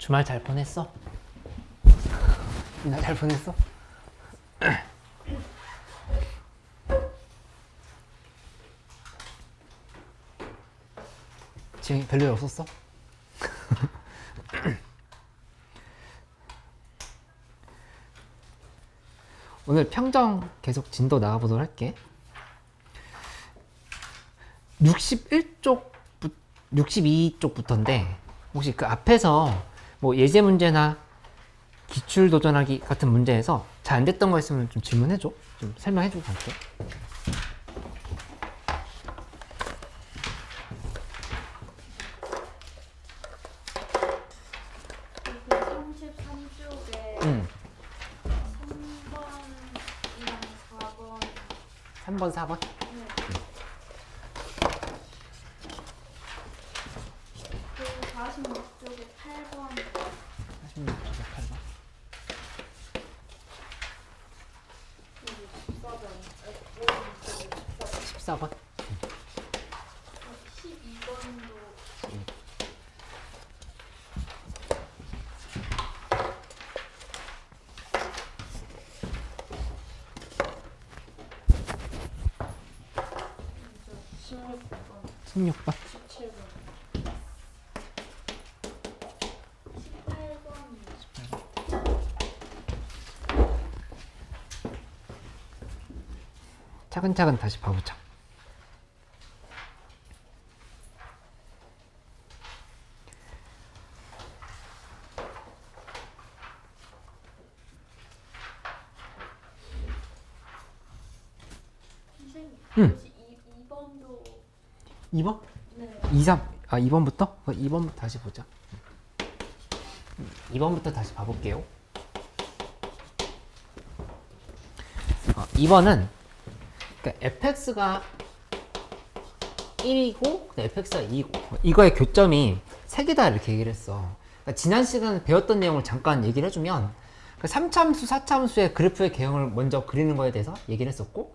주말 잘 보냈어? 나 잘 보냈어? 지금 별일 없었어? 오늘 평정 계속 진도 나가보도록 할게. 61쪽, 62쪽부터인데 혹시 그 앞에서 뭐 예제 문제나 기출 도전하기 같은 문제에서 잘 안 됐던 거 있으면 좀 질문해줘. 좀 설명해주고 갈게. 그 33쪽에 3번이랑 4번. 3번, 4번? 네. 그 46쪽에 8번. 46쪽에 8번. 14번? 12번도 16번? 17번. 18번. 차근차근 다시 봐보자. 선생님, 응. 혹시 2번도 2번? 네. 2, 3, 2번부터? 2번부터 다시 보자. 2번부터 다시 봐볼게요. 2번은 그러니까 fx가 1이고 fx가 2고 이거의 교점이 3개다 이렇게 얘기를 했어. 그러니까 지난 시간에 배웠던 내용을 잠깐 얘기를 해주면 그 3참수, 4참수의 그래프의 개형을 먼저 그리는 거에 대해서 얘기를 했었고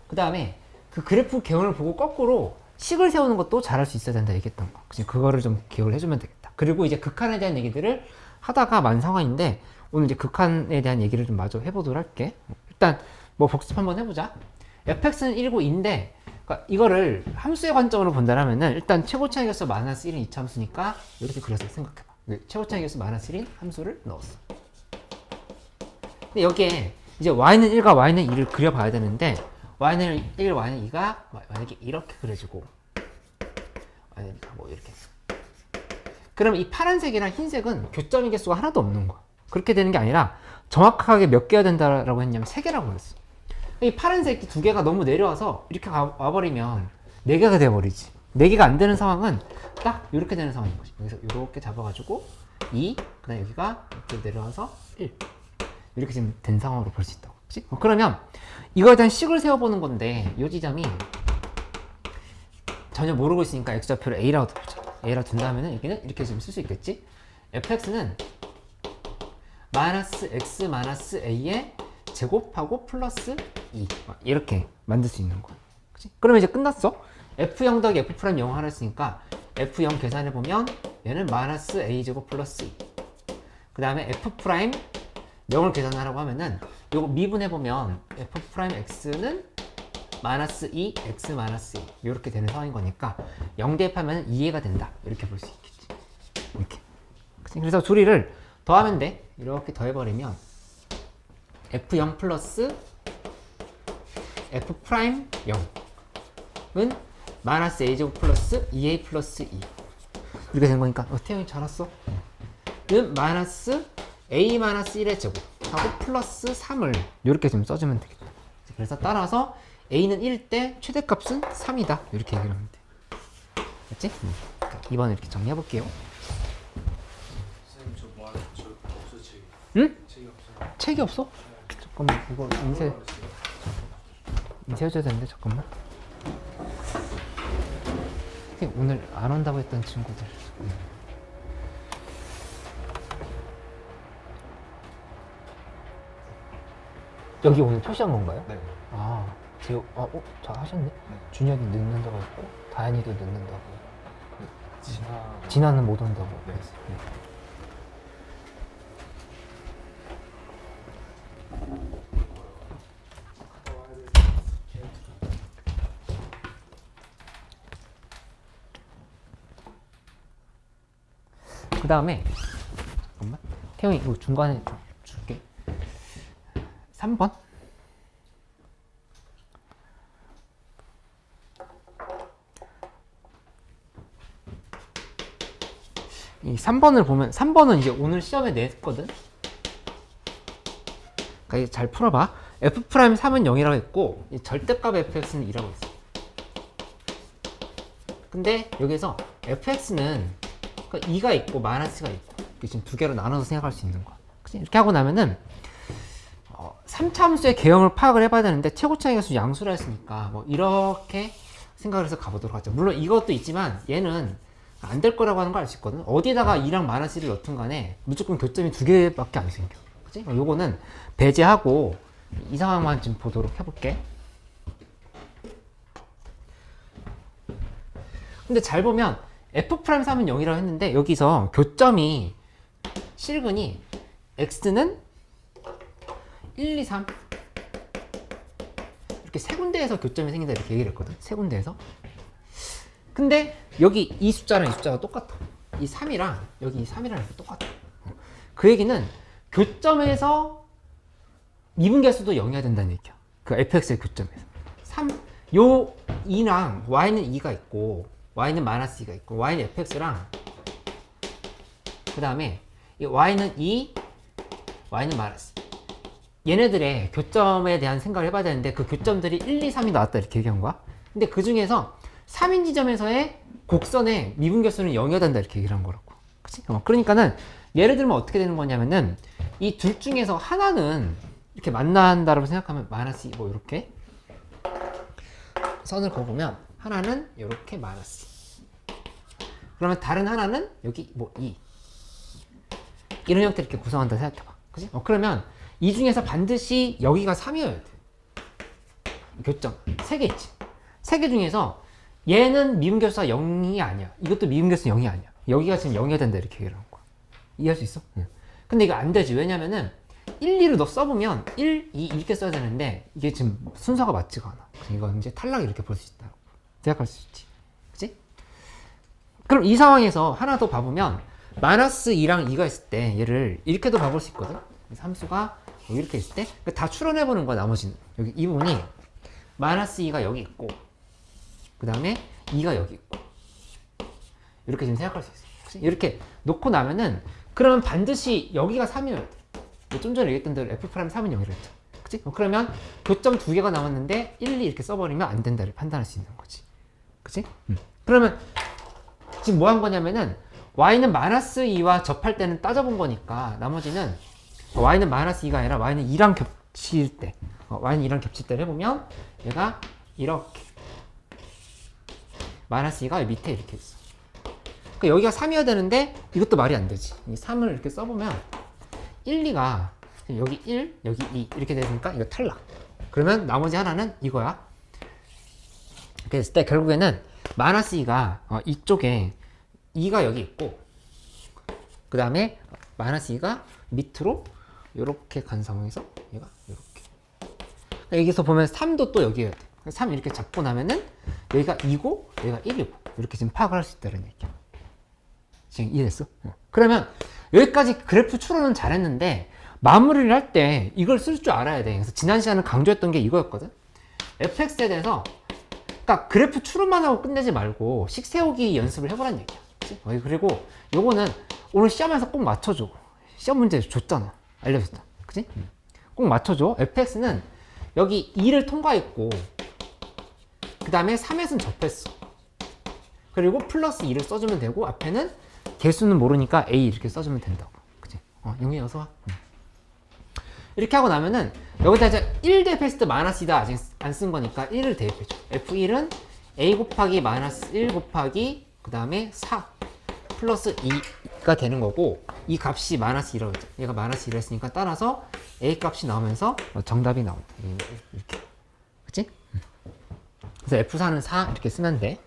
그 다음에 그 그래프 개형을 보고 거꾸로 식을 세우는 것도 잘할 수 있어야 된다 얘기했던 거. 그치? 그거를 좀 기억을 해주면 되겠다. 그리고 이제 극한에 대한 얘기들을 하다가 만 상황인데 오늘 이제 극한에 대한 얘기를 좀 마저 해보도록 할게. 일단 뭐 복습 한번 해보자. fx는 1고 2인데 그러니까 이거를 함수의 관점으로 본다면은 일단 최고 차이계수 마이너스 1인 이참수니까 이렇게 그려서 생각해봐. 최고 차이계수 마이너스 1인 함수를 넣었어. 근데 여기에 이제 y는 1과 y는 2를 그려봐야 되는데 y는 1, y는 2가 만약에 이렇게 그려지고 y는 2가 뭐 이렇게 그럼 이 파란색이랑 흰색은 교점의 개수가 하나도 없는 거야. 그렇게 되는 게 아니라 정확하게 몇 개가 된다라고 했냐면 3개라고 그랬어. 이 파란색 2개가 너무 내려와서 이렇게 와버리면 4개가 돼버리지. 4개가 안 되는 상황은 딱 이렇게 되는 상황인 거지. 여기서 이렇게 잡아가지고 2, 그 다음에 여기가 이렇게 내려와서 1 이렇게 지금 된 상황으로 볼 수 있다고. 그치? 그러면 이거에 대한 식을 세워보는 건데 이 지점이 전혀 모르고 있으니까 x좌표를 a라고 두자. a라고 둔다면은 여기는 이렇게 좀 쓸 수 있겠지? fx는 마이너스 x 마이너스 a에 제곱하고 플러스 2 이렇게 만들 수 있는 거야. 그치? 그러면 이제 끝났어. f0 더하기 f' 0 하라 했으니까 f0 계산해보면 얘는 마이너스 a제곱 플러스 2. 그 다음에 f' 0을 계산하라고 하면은 요거 미분해보면 f'x는 마이너스 2, x 마이너스 2 이렇게 되는 상황인 거니까 0 대입하면 2가 된다 이렇게 볼 수 있겠지. 이렇게. 그래서 둘이를 더하면 돼. 이렇게 더해버리면 f0 플러스 f' 0은 마이너스 a제곱 플러스 2a 플러스 2 이렇게 된 거니까 태영이 잘 왔어. 는 마이너스 a 마이너스 1의 제곱 하고 플러스 3을 이렇게 좀 써주면 되겠다. 그래서 따라서 a는 1 때 최대값은 3이다 이렇게 얘기를 하면 돼. 됐지? 2번 이렇게 정리해볼게요. 선생님 저 없어 책이. 응? 책이 없어요. 책이 없어? 잠깐만 이거 인쇄해줘야 되는데 잠깐만. 오늘 안 온다고 했던 친구들 여기 오늘 표시한 건가요? 네. 아, 잘 하셨네. 네. 준혁이 늦는다고 했고 다현이도 늦는다고. 진아. 진아는 못 온다고. 네. 그랬어요. 그 다음에 잠깐만 태용이 이거 중간에 좀 줄게. 3번. 이 3번을 보면 3번은 이제 오늘 시험에 냈거든. 그러니까 이제 잘 풀어봐. f'3은 0이라고 했고 이 절대값 fx는 2라고 했어. 근데 여기서 fx는 2가 있고 마이너스가 있고 이렇게 지금 두 개로 나눠서 생각할 수 있는 거야. 그치? 이렇게 하고 나면은 3차 함수의 개형을 파악을 해봐야 되는데 최고차이 계수 양수라 했으니까 뭐 이렇게 생각을 해서 가보도록 하죠. 물론 이것도 있지만 얘는 안 될 거라고 하는 걸 알 수 있거든. 어디다가 2랑 마이너스를 넣든 간에 무조건 교점이 두 개밖에 안 생겨. 그치? 요거는 배제하고 이 상황만 좀 보도록 해볼게. 근데 잘 보면 f'3은 0이라고 했는데 여기서 교점이 실근이 x는 1, 2, 3 이렇게 세 군데에서 교점이 생긴다 이렇게 얘기를 했거든. 세 군데에서. 근데 여기 이 숫자랑 이 숫자가 똑같아. 이 3이랑 여기 이 3이랑 이렇게 똑같아. 그 얘기는 교점에서 미분계수도 0이어야 된다는 얘기야. 그 fx의 교점에서. 요 2랑 y는 2가 있고 y는 마이너스 2가 있고 y는 fx랑 그 다음에 이 y는 2, y는 마이너스. 얘네들의 교점에 대한 생각을 해봐야 되는데 그 교점들이 1, 2, 3이 나왔다 이렇게 얘기한 거야. 근데 그 중에서 3인 지점에서의 곡선의 미분계수는 0이어야 된다 이렇게 얘기를 한 거라고. 그치? 그러니까는 예를 들면 어떻게 되는 거냐면은 이 둘 중에서 하나는 이렇게 만난다라고 생각하면 마이너스 2 뭐 이렇게 선을 그어보면 하나는 이렇게 마이너스 2. 그러면 다른 하나는 여기 뭐 2 이런 형태를 이렇게 구성한다 생각해봐. 그치? 그러면 이 중에서 반드시 여기가 3이어야 돼. 교점 3개 있지. 3개 중에서 얘는 미분계수가 0이 아니야. 이것도 미분계수 0이 아니야. 여기가 지금 0이어야 된다 이렇게 얘기를 한 거야. 이해할 수 있어? 응. 근데 이거 안 되지. 왜냐면은 1, 2를 너 써보면 1, 2 이렇게 써야 되는데 이게 지금 순서가 맞지가 않아. 이건 이제 탈락 이렇게 볼 수 있다고 생각할 수 있지. 그치? 그럼 이 상황에서 하나 더 봐보면 마이너스 2랑 2가 있을 때 얘를 이렇게도 봐볼 수 있거든. 함수가 이렇게 있을 때 다 추론해보는 거야. 나머지는 여기 이 부분이 마이너스 2가 여기 있고 그 다음에 2가 여기 있고 이렇게 지금 생각할 수 있어. 그치? 이렇게 놓고 나면은 그러면 반드시 여기가 3이어야 돼. 좀 전에 얘기했던 대로 f'3은 0이라 했죠. 그치? 그러면 교점 두 개가 남았는데 1, 2 이렇게 써버리면 안 된다를 판단할 수 있는 거지. 그치? 그러면 지금 뭐 한 거냐면은 y는 마이너스 2와 접할 때는 따져본 거니까 나머지는 y는 마이너스 2가 아니라 y는 2랑 겹칠 때 y는 2랑 겹칠 때를 해보면 얘가 이렇게 마이너스 2가 밑에 이렇게 있어. 그러니까 여기가 3이어야 되는데 이것도 말이 안 되지. 이 3을 이렇게 써보면 1, 2가 여기 1, 여기 2 이렇게 되니까 이거 탈락. 그러면 나머지 하나는 이거야. 그랬을 때 결국에는 마이너스 2가 이쪽에 2가 여기 있고 그 다음에 마이너스 2가 밑으로 이렇게 간 상황에서 얘가 이렇게. 그러니까 여기서 보면 3도 또 여기여야 돼. 3 이렇게 잡고 나면은 여기가 2고 여기가 1이고 이렇게 지금 파악을 할 수 있다는 얘기야. 지금 이해됐어? 그러면 여기까지 그래프 추론은 잘했는데 마무리를 할 때 이걸 쓸 줄 알아야 돼. 그래서 지난 시간에 강조했던 게 이거였거든. fx에 대해서 그러니까 그래프 추론만 하고 끝내지 말고 식 세우기 연습을 해보라는 얘기야. 그치? 그리고 요거는 오늘 시험에서 꼭 맞춰줘. 시험 문제 줬잖아. 알려줬다. 그치? 꼭 맞춰줘. fx는 여기 2를 통과했고 그 다음에 3에서는 접했어. 그리고 플러스 2를 써주면 되고 앞에는 개수는 모르니까 a 이렇게 써주면 된다고. 그치? 영희 어서 와. 이렇게 하고 나면은 여기다 이제 1 대입했을 때 마이너스 2다 아직 안 쓴 거니까 1을 대입해줘. f1은 a 곱하기 마이너스 1 곱하기 그 다음에 4 플러스 2가 되는 거고 이 값이 마이너스 2라고 했죠. 얘가 마이너스 2를 했으니까 따라서 a 값이 나오면서 정답이 나온다. 이렇게. 그치? 그래서 f4는 4 이렇게 쓰면 돼.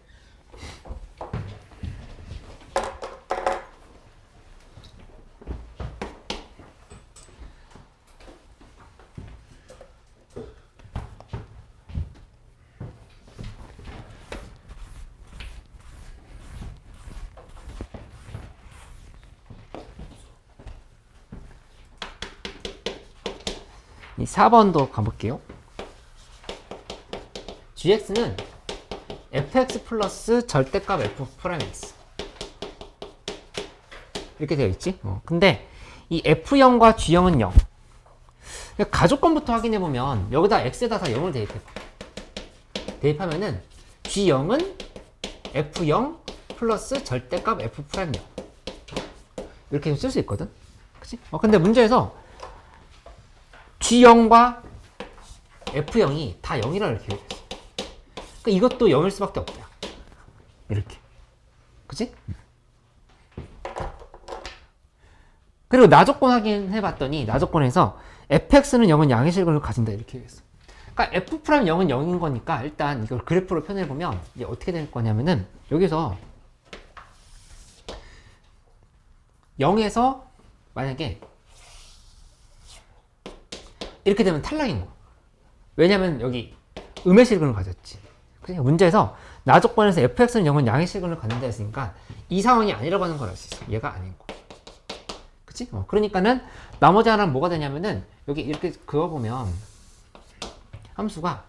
이 4번도 가볼게요. gx는 fx 플러스 절대값 f 프라임x 이렇게 되어 있지. 근데 이 f0과 g0은 0. 가족권부터 확인해 보면 여기다 x에다 다 0을 대입해봐. 대입하면은 g0은 f0 플러스 절대값 f 프라임 0 이렇게 쓸 수 있거든. 그치? 근데 문제에서 g0과 f0이 다 0이라 이렇게 되어 있어. 그러니까 이것도 0일 수밖에 없다. 이렇게. 그치? 그리고 나조건 확인해 봤더니 나조건에서 fx는 0은 양의 실근을 가진다 이렇게 되어 있어. 그러니까 f 프라임 0은 0인 거니까 일단 이걸 그래프로 표현해 보면 이제 어떻게 될 거냐면은 여기서 0에서 만약에 이렇게 되면 탈락인 거야. 왜냐면 여기 음의 실근을 가졌지. 그러니까 문제에서 나조건에서 fx는 0은 양의 실근을 갖는다 했으니까 이 상황이 아니라고 하는 걸 알 수 있어. 얘가 아니고. 그치? 그러니까는 나머지 하나는 뭐가 되냐면은 여기 이렇게 그어보면 함수가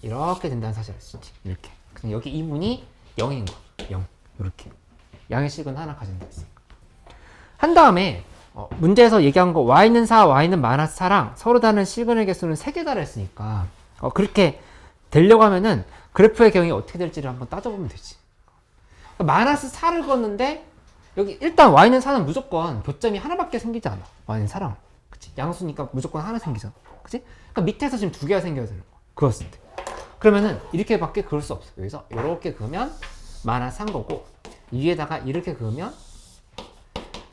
이렇게 된다는 사실을 알 수 있지. 이렇게. 그냥 여기 이 부분이 0인 거야. 0. 이렇게. 양의 식은 하나 가진다 했으니까. 한 다음에 문제에서 얘기한 거 y는 4, y는 마이너스 4랑 서로 다른 실근의 개수는 3개다 했으니까 그렇게 되려고 하면은 그래프의 경우에 어떻게 될지를 한번 따져보면 되지. 그러니까 마이너스 4를 걷는데 여기 일단 y는 4는 무조건 교점이 하나밖에 생기지 않아. y는 4랑. 그치? 양수니까 무조건 하나 생기잖아. 그치? 그러니까 밑에서 지금 2개가 생겨야 되는 거야. 그었을 때. 그러면은 이렇게밖에 그을 수 없어. 여기서 이렇게 그으면 마이너스 3 거고 위에다가 이렇게 그으면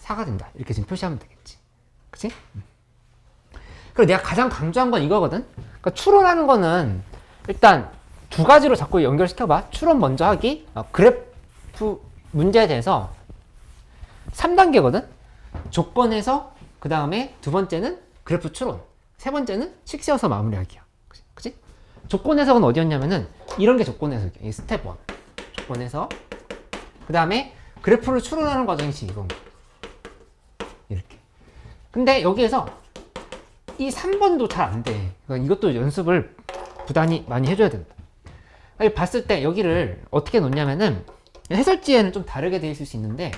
4가 된다. 이렇게 지금 표시하면 되겠지. 그치? 그리고 내가 가장 강조한 건 이거거든. 그러니까 추론하는 거는 일단 두 가지로 자꾸 연결시켜봐. 추론 먼저 하기. 그래프 문제에 대해서 3단계거든. 조건에서 그 다음에 두 번째는 그래프 추론. 세 번째는 식 세워서 마무리하기야. 그치? 조건 해석은 어디였냐면은 이런 게 조건 해석이야. 이 스텝 1. 조건 해석. 그 다음에 그래프를 추론하는 과정이 지금 이건 거야. 이렇게. 근데 여기에서 이 3번도 잘 안 돼. 그러니까 이것도 연습을 부단히 많이 해줘야 된다. 봤을 때 여기를 어떻게 놓냐면은 해설지에는 좀 다르게 돼 있을 수 있는데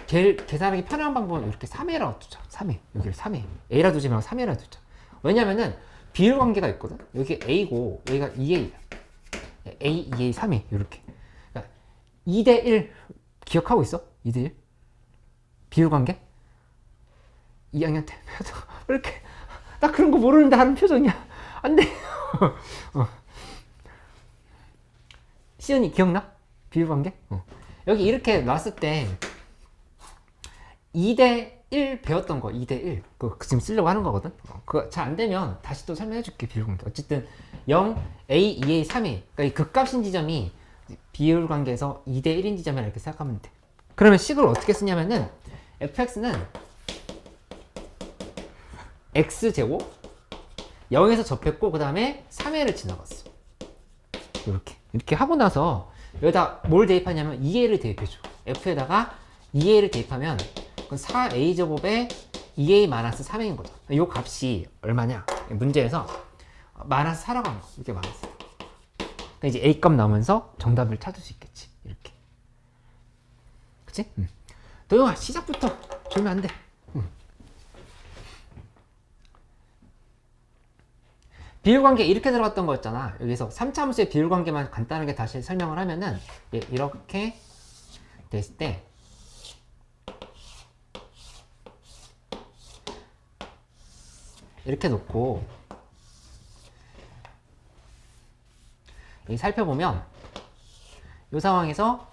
계산하기 편한 방법은 이렇게 3회라고 두자. 3회. 여기를 3회. A라 두지 말고 3회라 두자. 왜냐면은 비율 관계가 있거든. 여기 A고 여기가 2A야. A, 2A, 3A. 이렇게. 그러니까 2대1 기억하고 있어? 2대1? 비율 관계? 2학년 때 왜 이렇게 나 그런 거 모르는데 하는 표정이야. 안 돼. 시연이 기억나? 비율 관계? 여기 이렇게 놨을 때 2대1 배웠던 거 2대1 그거 지금 쓰려고 하는 거거든. 그거 잘 안 되면 다시 또 설명해 줄게. 비율 관계. 어쨌든 0, A, 2A, 3A 그러니까 이 극값인 지점이 비율 관계에서 2대1인 지점이라 이렇게 생각하면 돼. 그러면 식을 어떻게 쓰냐면은 fx는 x제곱 0에서 접했고 그 다음에 3회를 지나갔어. 이렇게 하고 나서 여기다 뭘 대입하냐면 2a를 대입해줘. f에다가 2a를 대입하면 4a제곱에 2a 마이너스 3a인 거죠. 이 값이 얼마냐? 문제에서 마이너스 4라고 한 거. 이렇게 마이너스. 그러니까 이제 a 값 나오면서 정답을 찾을 수 있겠지. 이렇게. 그치? 도영아 시작부터 졸면 안 돼. 비율관계 이렇게 들어갔던 거였잖아. 여기서 3차 함수의 비율관계만 간단하게 다시 설명을 하면은 이렇게 됐을 때 이렇게 놓고 여기 살펴보면 이 상황에서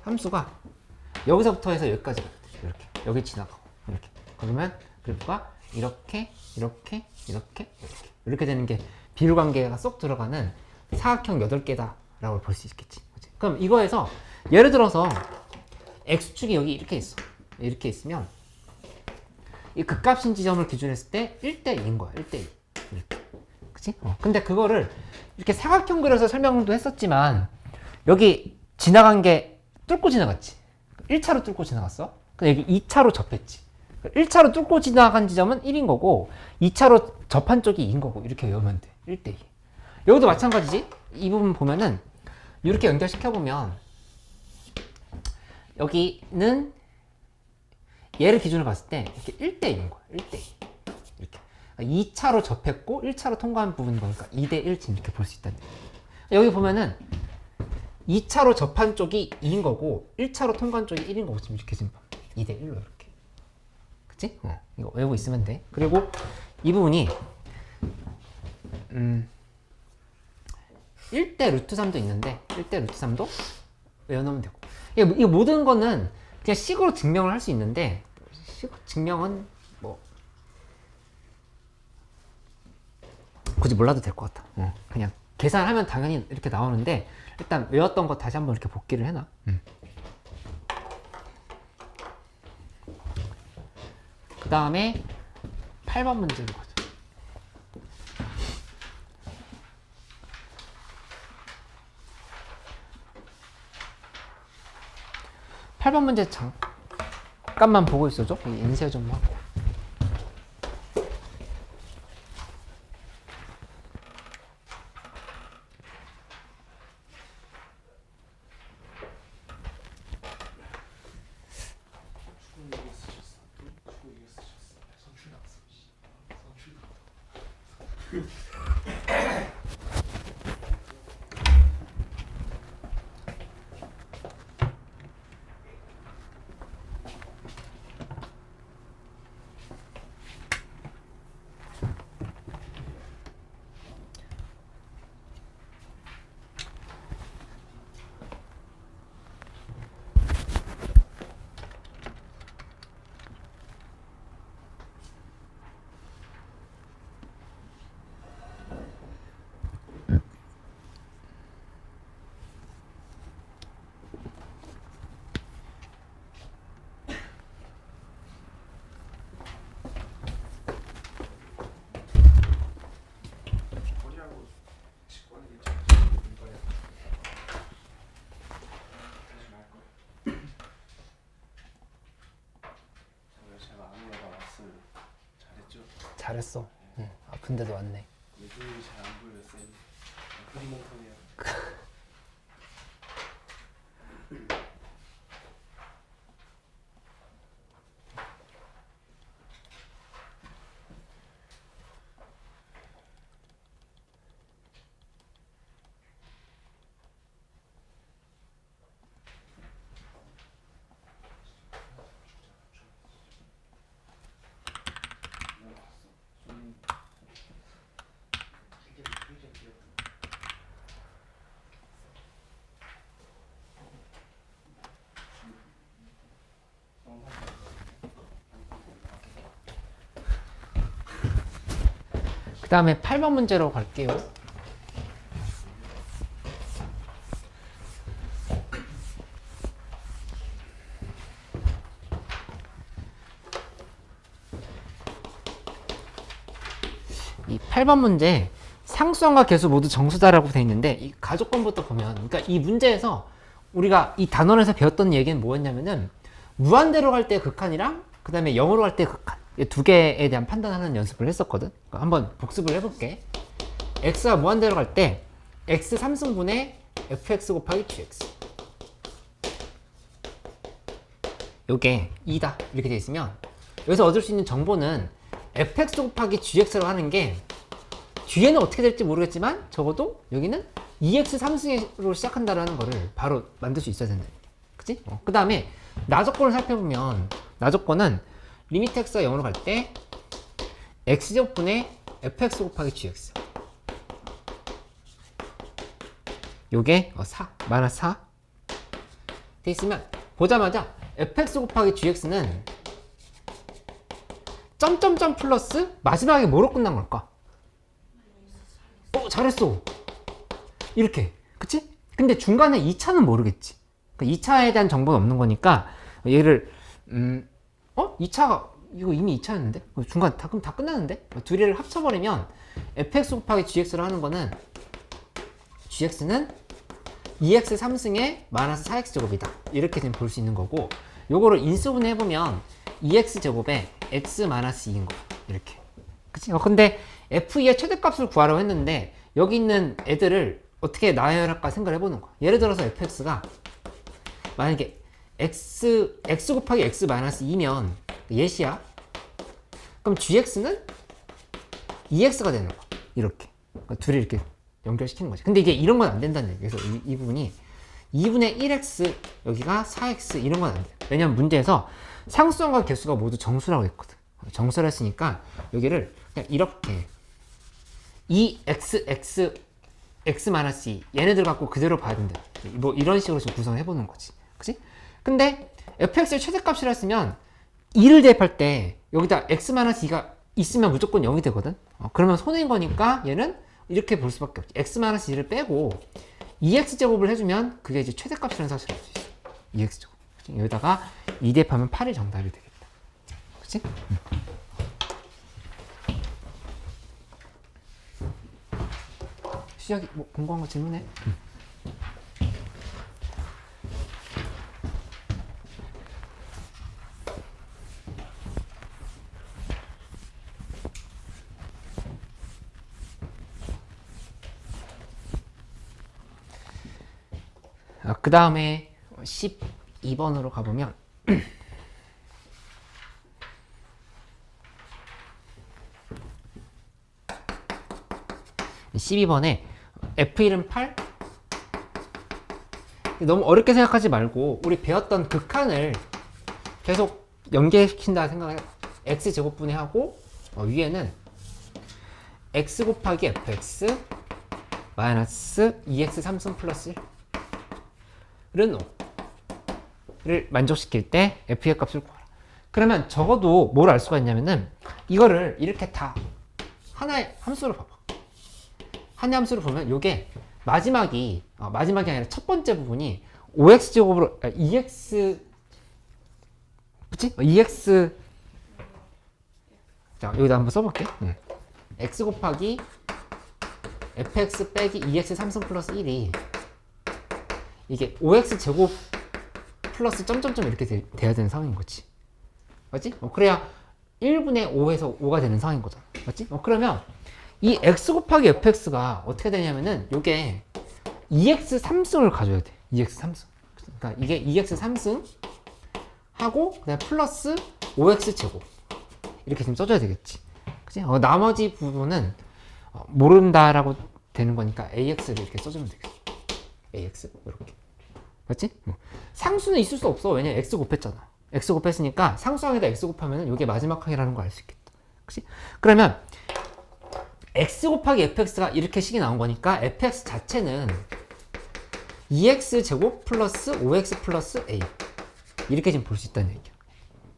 함수가 여기서부터 해서 여기까지 가야 돼. 이렇게 여기 지나가고 이렇게. 그러면 그래프가 이렇게 되는 게 비율관계가 쏙 들어가는 사각형 8개다 라고 볼 수 있겠지. 그럼 이거에서 예를 들어서 x축이 여기 이렇게 있어. 이렇게 있으면 이 극값인 지점을 기준으로 했을 때 1대2인 거야. 1대2 이렇게. 그치? 근데 그거를 이렇게 사각형 그려서 설명도 했었지만 여기 지나간 게 뚫고 지나갔지. 1차로 뚫고 지나갔어. 근데 여기 2차로 접했지. 1차로 뚫고 지나간 지점은 1인 거고 2차로 접한 쪽이 2인 거고 이렇게 외우면 돼. 1대2. 여기도 마찬가지지. 이 부분 보면은 이렇게 연결시켜보면 여기는 얘를 기준으로 봤을 때 이렇게 1대2인 거야. 1대2. 이렇게. 2차로 접했고 1차로 통과한 부분인 거니까 2대1 지금 이렇게 볼 수 있다는 얘기야. 여기 보면은 2차로 접한 쪽이 2인 거고 1차로 통과한 쪽이 1인 거고 지금 이렇게 지금 2대1로 이렇게. 그치? 이거 외우고 있으면 돼. 그리고 이 부분이 1대 루트 3도 있는데 1대 루트 3도 외워놓으면 되고 이 모든 거는 그냥 식으로 증명을 할 수 있는데 식 증명은 뭐 굳이 몰라도 될 것 같아. 그냥 계산하면 당연히 이렇게 나오는데 일단 외웠던 거 다시 한번 이렇게 복기를 해놔. 그 다음에 8번 문제로 가자. 8번 문제 잠깐만 보고 있어줘. 인쇄 좀 하고. 축구 얘기 쓰셨어. 축구 얘기 쓰셨어. 선출 나왔어. 선출 나왔어. 머리하고 직관이 괜찮아. 이거야. 하지 말 거야. 제가 아무래도 왔어요. 잘했죠? 잘했어. 아픈데도 왔네. 요즘이 잘 안 보여요, 쌤. 그림 몽통이야. 그 다음에 8번 문제로 갈게요. 이 8번 문제 상수함과 계수 모두 정수다라고 되어 있는데 이 가족권부터 보면 그러니까 이 문제에서 우리가 이 단원에서 배웠던 얘기는 뭐였냐면은 무한대로 갈 때 극한이랑 그 다음에 0으로 갈 때 극한 이 두 개에 대한 판단하는 연습을 했었거든. 그러니까 한번 복습을 해볼게. x가 무한대로 갈 때 x 3승분의 fx 곱하기 gx 요게 2다 이렇게 돼 있으면 여기서 얻을 수 있는 정보는 fx 곱하기 gx로 하는 게 뒤에는 어떻게 될지 모르겠지만 적어도 여기는 2x 3승으로 시작한다라는 거를 바로 만들 수 있어야 된다. 그치? 그 다음에 나조건을 살펴보면 나조건은 리미트 x가 0으로 갈 때 x제곱분의 fx 곱하기 gx 요게 4 마이너스 4 돼 있으면 보자마자 fx 곱하기 gx는 점점점 플러스 마지막에 뭐로 끝난 걸까? 잘했어. 이렇게. 그치? 근데 중간에 2차는 모르겠지. 2차에 대한 정보는 없는 거니까 얘를 2차가 이거 이미 2차였는데? 중간 그럼 다 끝났는데? 두 개를 합쳐버리면 fx 곱하기 gx를 하는 거는 gx는 2x 3승의 마이너스 4x 제곱이다. 이렇게 볼 수 있는 거고 요거를 인수분해 해보면 2x제곱에 x 마이너스 2인 거야. 이렇게. 그치? 근데 f2의 최대값을 구하라고 했는데 여기 있는 애들을 어떻게 나열할까 생각을 해보는 거야. 예를 들어서 fx가 만약에 x 곱하기 x 마이너스 2면 예시야. 그럼 gx는 2x가 되는 거야. 이렇게. 그러니까 둘이 이렇게 연결시키는 거지. 근데 이게 이런 건 안 된다는 얘기야. 그래서 이 부분이 2분의 1x 여기가 4x 이런 건 안 돼. 왜냐면 문제에서 상수함과 개수가 모두 정수라고 했거든. 정수를 했으니까 여기를 그냥 이렇게 2x x-2 얘네들 갖고 그대로 봐야 된다. 뭐 이런 식으로 좀 구성해 보는 거지. 그치? 근데 fx의 최대값이라 했으면 2를 대입할 때 여기다 x-2가 있으면 무조건 0이 되거든. 그러면 손해인 거니까 얘는 이렇게 볼 수밖에 없지. x-2를 빼고 2x제곱을 해주면 그게 이제 최대값이라는 사실을 알 수 있어. 2x제곱. 여기다가 2 대입하면 8이 정답이 되겠다. 그치? 시작이 뭐 궁금한 거 질문해. 그 다음에 12번으로 가보면 12번에 F1은 8? 너무 어렵게 생각하지 말고 우리 배웠던 극한을 계속 연계시킨다 생각해. x제곱분해 하고 위에는 x 곱하기 fx 마이너스 2x 3승 플러스 1은 5를 만족시킬 때 f의 값을 구하라. 그러면 적어도 뭘 알 수가 있냐면은 이거를 이렇게 다 하나의 함수로 봐봐. 하나의 함수로 보면 요게 마지막이 아니라 첫 번째 부분이 5x제곱으로 2x 그치? 2x 자 여기다 한번 써볼게. x 곱하기 fx 빼기 2x 3승 플러스 1이 이게 5x제곱 플러스 점점점 이렇게 돼야 되는 상황인 거지. 맞지? 그래야 1분의 5에서 5가 되는 상황인 거잖아. 맞지? 그러면 이 x 곱하기 fx가 어떻게 되냐면은 요게 2x 3승을 가져야 돼. 2x 3승. 그러니까 이게 2x 3승 하고 그다음 플러스 5x 제곱 이렇게 지금 써줘야 되겠지. 그치? 나머지 부분은 모른다라고 되는 거니까 ax를 이렇게 써주면 되겠어. ax 이렇게. 맞지? 상수는 있을 수 없어. 왜냐 x 곱했잖아. x 곱했으니까 상수항에다 x 곱하면 이게 마지막 항이라는 걸 알 수 있겠다. 그치? 그러면 x 곱하기 fx가 이렇게 식이 나온 거니까 fx 자체는 2x 제곱 플러스 5x 플러스 a 이렇게 지금 볼 수 있다는 얘기야.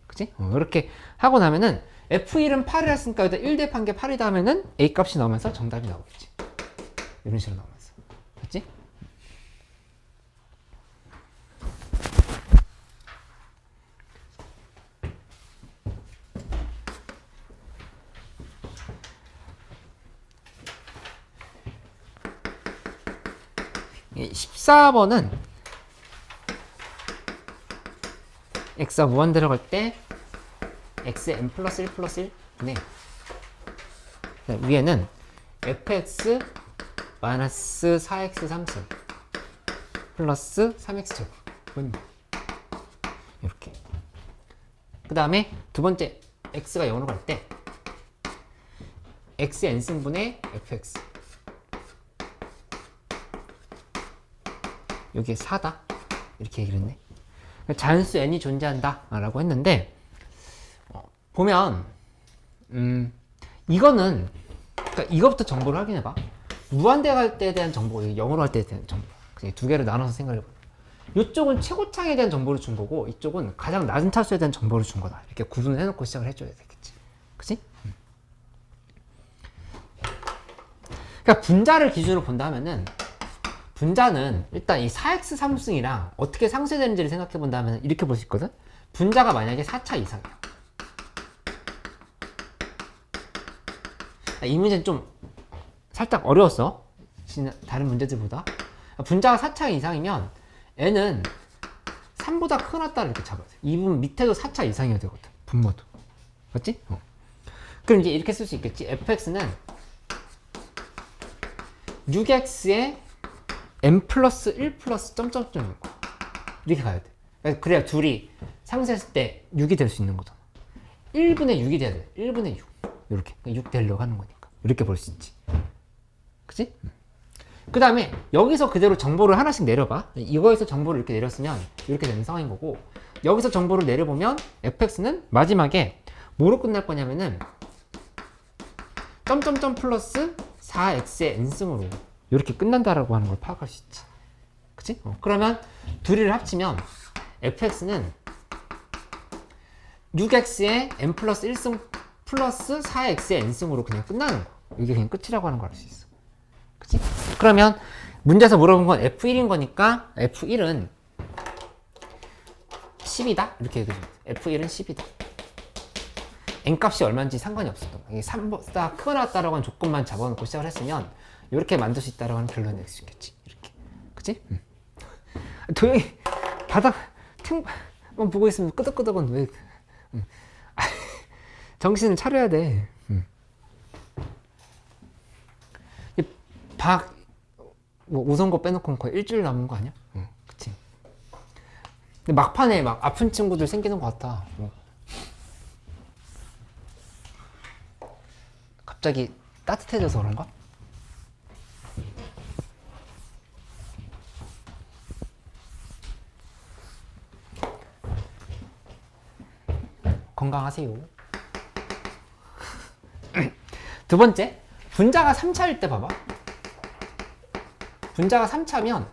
그치? 이렇게 하고 나면은 f1은 8이라 했으니까 여기다 1 대입한 게 8이다 하면은 a 값이 나오면서 정답이 나오겠지. 이런 식으로 나오면서. 맞지? 이 14번은 x가 무한 들어갈 때 xn 플러스 1 플러스 1분의 위에는 fx 마이너스 4x 3승 플러스 3x 제곱은 이렇게. 그 다음에 두 번째 x가 0으로 갈 때 xn승분의 fx 여기에 4다 이렇게 얘기를 했네. 자연수 n이 존재한다 라고 했는데 보면 이거는 그러니까 이거부터 정보를 확인해 봐. 무한대 갈 때에 대한 정보고 0으로 할 때에 대한 정보 두 개를 나눠서 생각해 봐. 이쪽은 최고창에 대한 정보를 준 거고 이쪽은 가장 낮은 차수에 대한 정보를 준 거다. 이렇게 구분을 해놓고 시작을 해줘야 되겠지. 그치? 그러니까 분자를 기준으로 본다 하면은 분자는 일단 이 4x 3승이랑 어떻게 상쇄되는지를 생각해 본다면 이렇게 볼 수 있거든. 분자가 만약에 4차 이상이야. 이 문제는 좀 살짝 어려웠어. 다른 문제들보다. 분자가 4차 이상이면 n은 3보다 크거나 같다 이렇게 잡아야 돼. 2분 밑에도 4차 이상이어야 되거든. 분모도. 맞지? 그럼 이제 이렇게 쓸 수 있겠지. fx는 6x에 n 플러스 1 플러스 점점점인 거야. 이렇게 가야 돼. 그래야 둘이 상쇄했을 때 6이 될 수 있는 거잖아. 1분의 6이 돼야 돼. 1분의 6. 이렇게. 6 되려고 하는 거니까. 이렇게 볼 수 있지. 그치? 그 다음에 여기서 그대로 정보를 하나씩 내려봐. 이거에서 정보를 이렇게 내렸으면 이렇게 되는 상황인 거고, 여기서 정보를 내려보면 fx는 마지막에 뭐로 끝날 거냐면은 점점점 플러스 4x의 n승으로 이렇게 끝난다라고 하는 걸 파악할 수 있지. 그치? 그러면 둘이를 합치면 fx는 6x의 n 플러스 1승 플러스 4x의 n승으로 그냥 끝나는 거. 이게 그냥 끝이라고 하는 걸 알 수 있어. 그치? 그러면 문제에서 물어본 건 F1인 거니까 F1은 10이다? 이렇게 얘기해 줘. F1은 10이다. n값이 얼마인지 상관이 없었던 거야. 3보다 크거나 같다라고 하는 조건만 잡아놓고 시작을 했으면 이렇게 만들 수 있다라고 하는 결론을 낼 수 있겠지. 이렇게. 그치? 도영이 바닥 틈만 보고 있으면 끄덕끄덕은 왜 정신을 차려야 돼. 뭐 우선 거 빼놓고 거의 일주일 남은 거 아니야? 그치. 근데 막판에 막 아픈 친구들 생기는 것 같아. 갑자기 따뜻해져서 그런가? 건강하세요. 두 번째, 분자가 3차일 때 봐봐. 분자가 3차면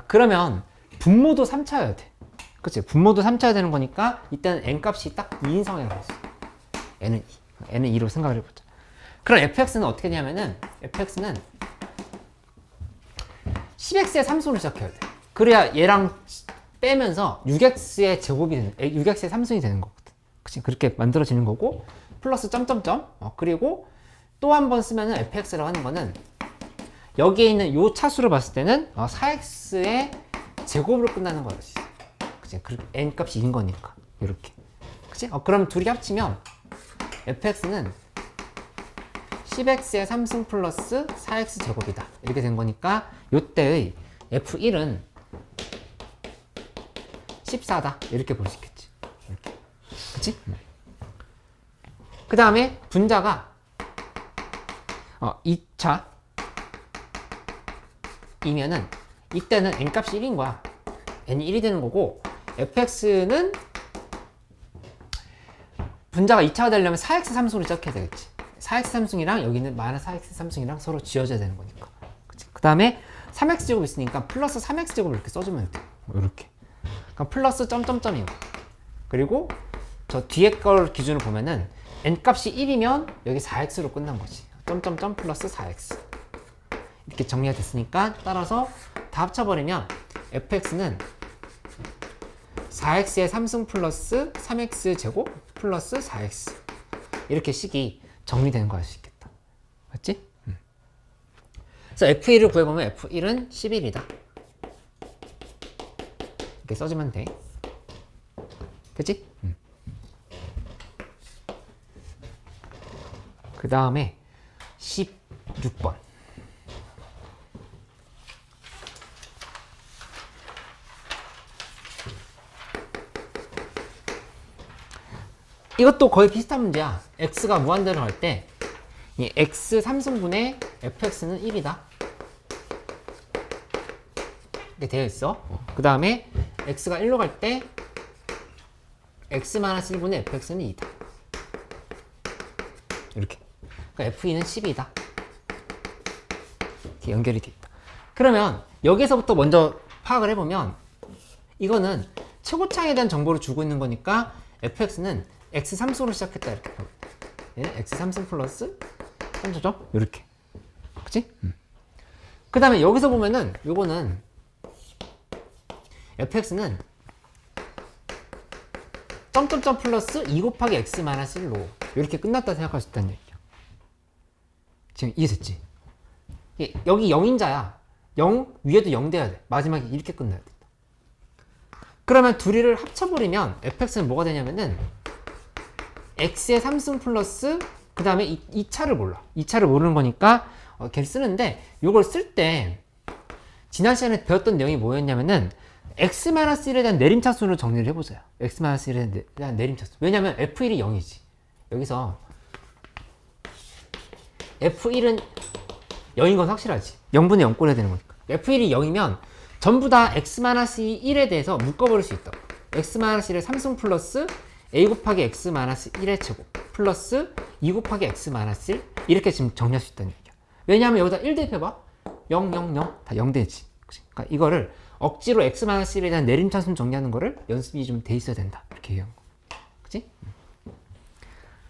그러면 분모도 3차여야 돼. 그치? 분모도 3차여야 되는 거니까 이때는 n값이 딱 2인 상황이라고 했어. n은 2. n은 2로 생각을 해보자. 그럼 fx는 어떻게 되냐면은 fx는 10x의 삼수로 시작해야 돼. 그래야 얘랑 빼면서 6x의 제곱이 되는, 6x의 삼승이 되는 거거든. 그치? 그렇게 만들어지는 거고, 플러스 점점점. 그리고 또 한 번 쓰면은 fx라고 하는 거는 여기에 있는 요 차수를 봤을 때는 4x의 제곱으로 끝나는 거야. 그치? n 값이 2인 거니까. 이렇게. 그치? 그럼 둘이 합치면 fx는 10x의 3승 플러스 4x 제곱이다. 이렇게 된 거니까 요때의 f1은 14다. 이렇게 볼 수 있겠지. 이렇게. 그치? 그 다음에 분자가 2차 이면은 이때는 n값이 1인 거야. n이 1이 되는 거고, fx는 분자가 2차가 되려면 4x 삼승으로 시작해야 되겠지. 4x 삼승이랑 여기는 마이너스 4x 삼승이랑 서로 지어져야 되는 거니까. 그 다음에 3x 제곱 있으니까 플러스 3x 제곱을 이렇게 써주면 돼. 이렇게. 그럼 플러스 점점점이고. 그리고 저 뒤에 걸 기준으로 보면은 n값이 1이면 여기 4x로 끝난 거지. 점점점 플러스 4x. 이렇게 정리가 됐으니까 따라서 다 합쳐버리면 fx는 4x의 3승 플러스 3x 제곱 플러스 4x. 이렇게 식이 정리되는 거 알 수 있겠다. 맞지? 그래서 f1을 구해보면 f1은 11이다. 이렇게 써주면 돼. 그치? 그 다음에 16번. 이것도 거의 비슷한 문제야. x가 무한대로 갈 때 이 x 3승분의 fx는 1이다. 이렇게 되어 있어. 그 다음에 x가 1로 갈 때 x-1분의 fx는 2다. 이렇게. 그러니까 f2는 10이다. 이렇게 연결이 돼 있다. 그러면 여기서부터 먼저 파악을 해보면 이거는 최고차에 대한 정보를 주고 있는 거니까 fx는 x 3승으로 시작했다. 이렇게 보면 돼. 얘는 x 3승 플러스 3점 이렇게. 그치? 그 다음에 여기서 보면은 요거는 fx는 점점점 플러스 2 곱하기 x 마이너스 1로 이렇게 끝났다 생각할 수 있다는 얘기야. 지금 이해됐지? 여기 0인자야. 0 위에도 0 돼야 돼. 마지막에 이렇게 끝나야 돼. 그러면 둘이를 합쳐버리면 fx는 뭐가 되냐면은 x의 3승 플러스 그 다음에 이 차를 몰라. 이 차를 모르는 거니까 걔를 쓰는데 요걸 쓸 때 지난 시간에 배웠던 내용이 뭐였냐면은 x-1에 대한 내림차순으로 정리를 해보세요. x-1에 대한 내림차순. 왜냐면 f1이 0이지. 여기서 f1은 0인 건 확실하지. 0분의 0 꼴해야 되는 거니까. f1이 0이면 전부 다 x-1에 대해서 묶어버릴 수 있다. x-1의 3승 플러스 a 곱하기 x-1의 제곱 플러스 2 곱하기 x-1 이렇게 지금 정리할 수 있다는 얘기야. 왜냐하면 여기다 1 대입해봐. 0, 0, 0 다 0되지. 그러니까 이거를 억지로 x-1에 대한 내림차순 정리하는 거를 연습이 좀 돼 있어야 된다. 이렇게 얘기한 거. 그치?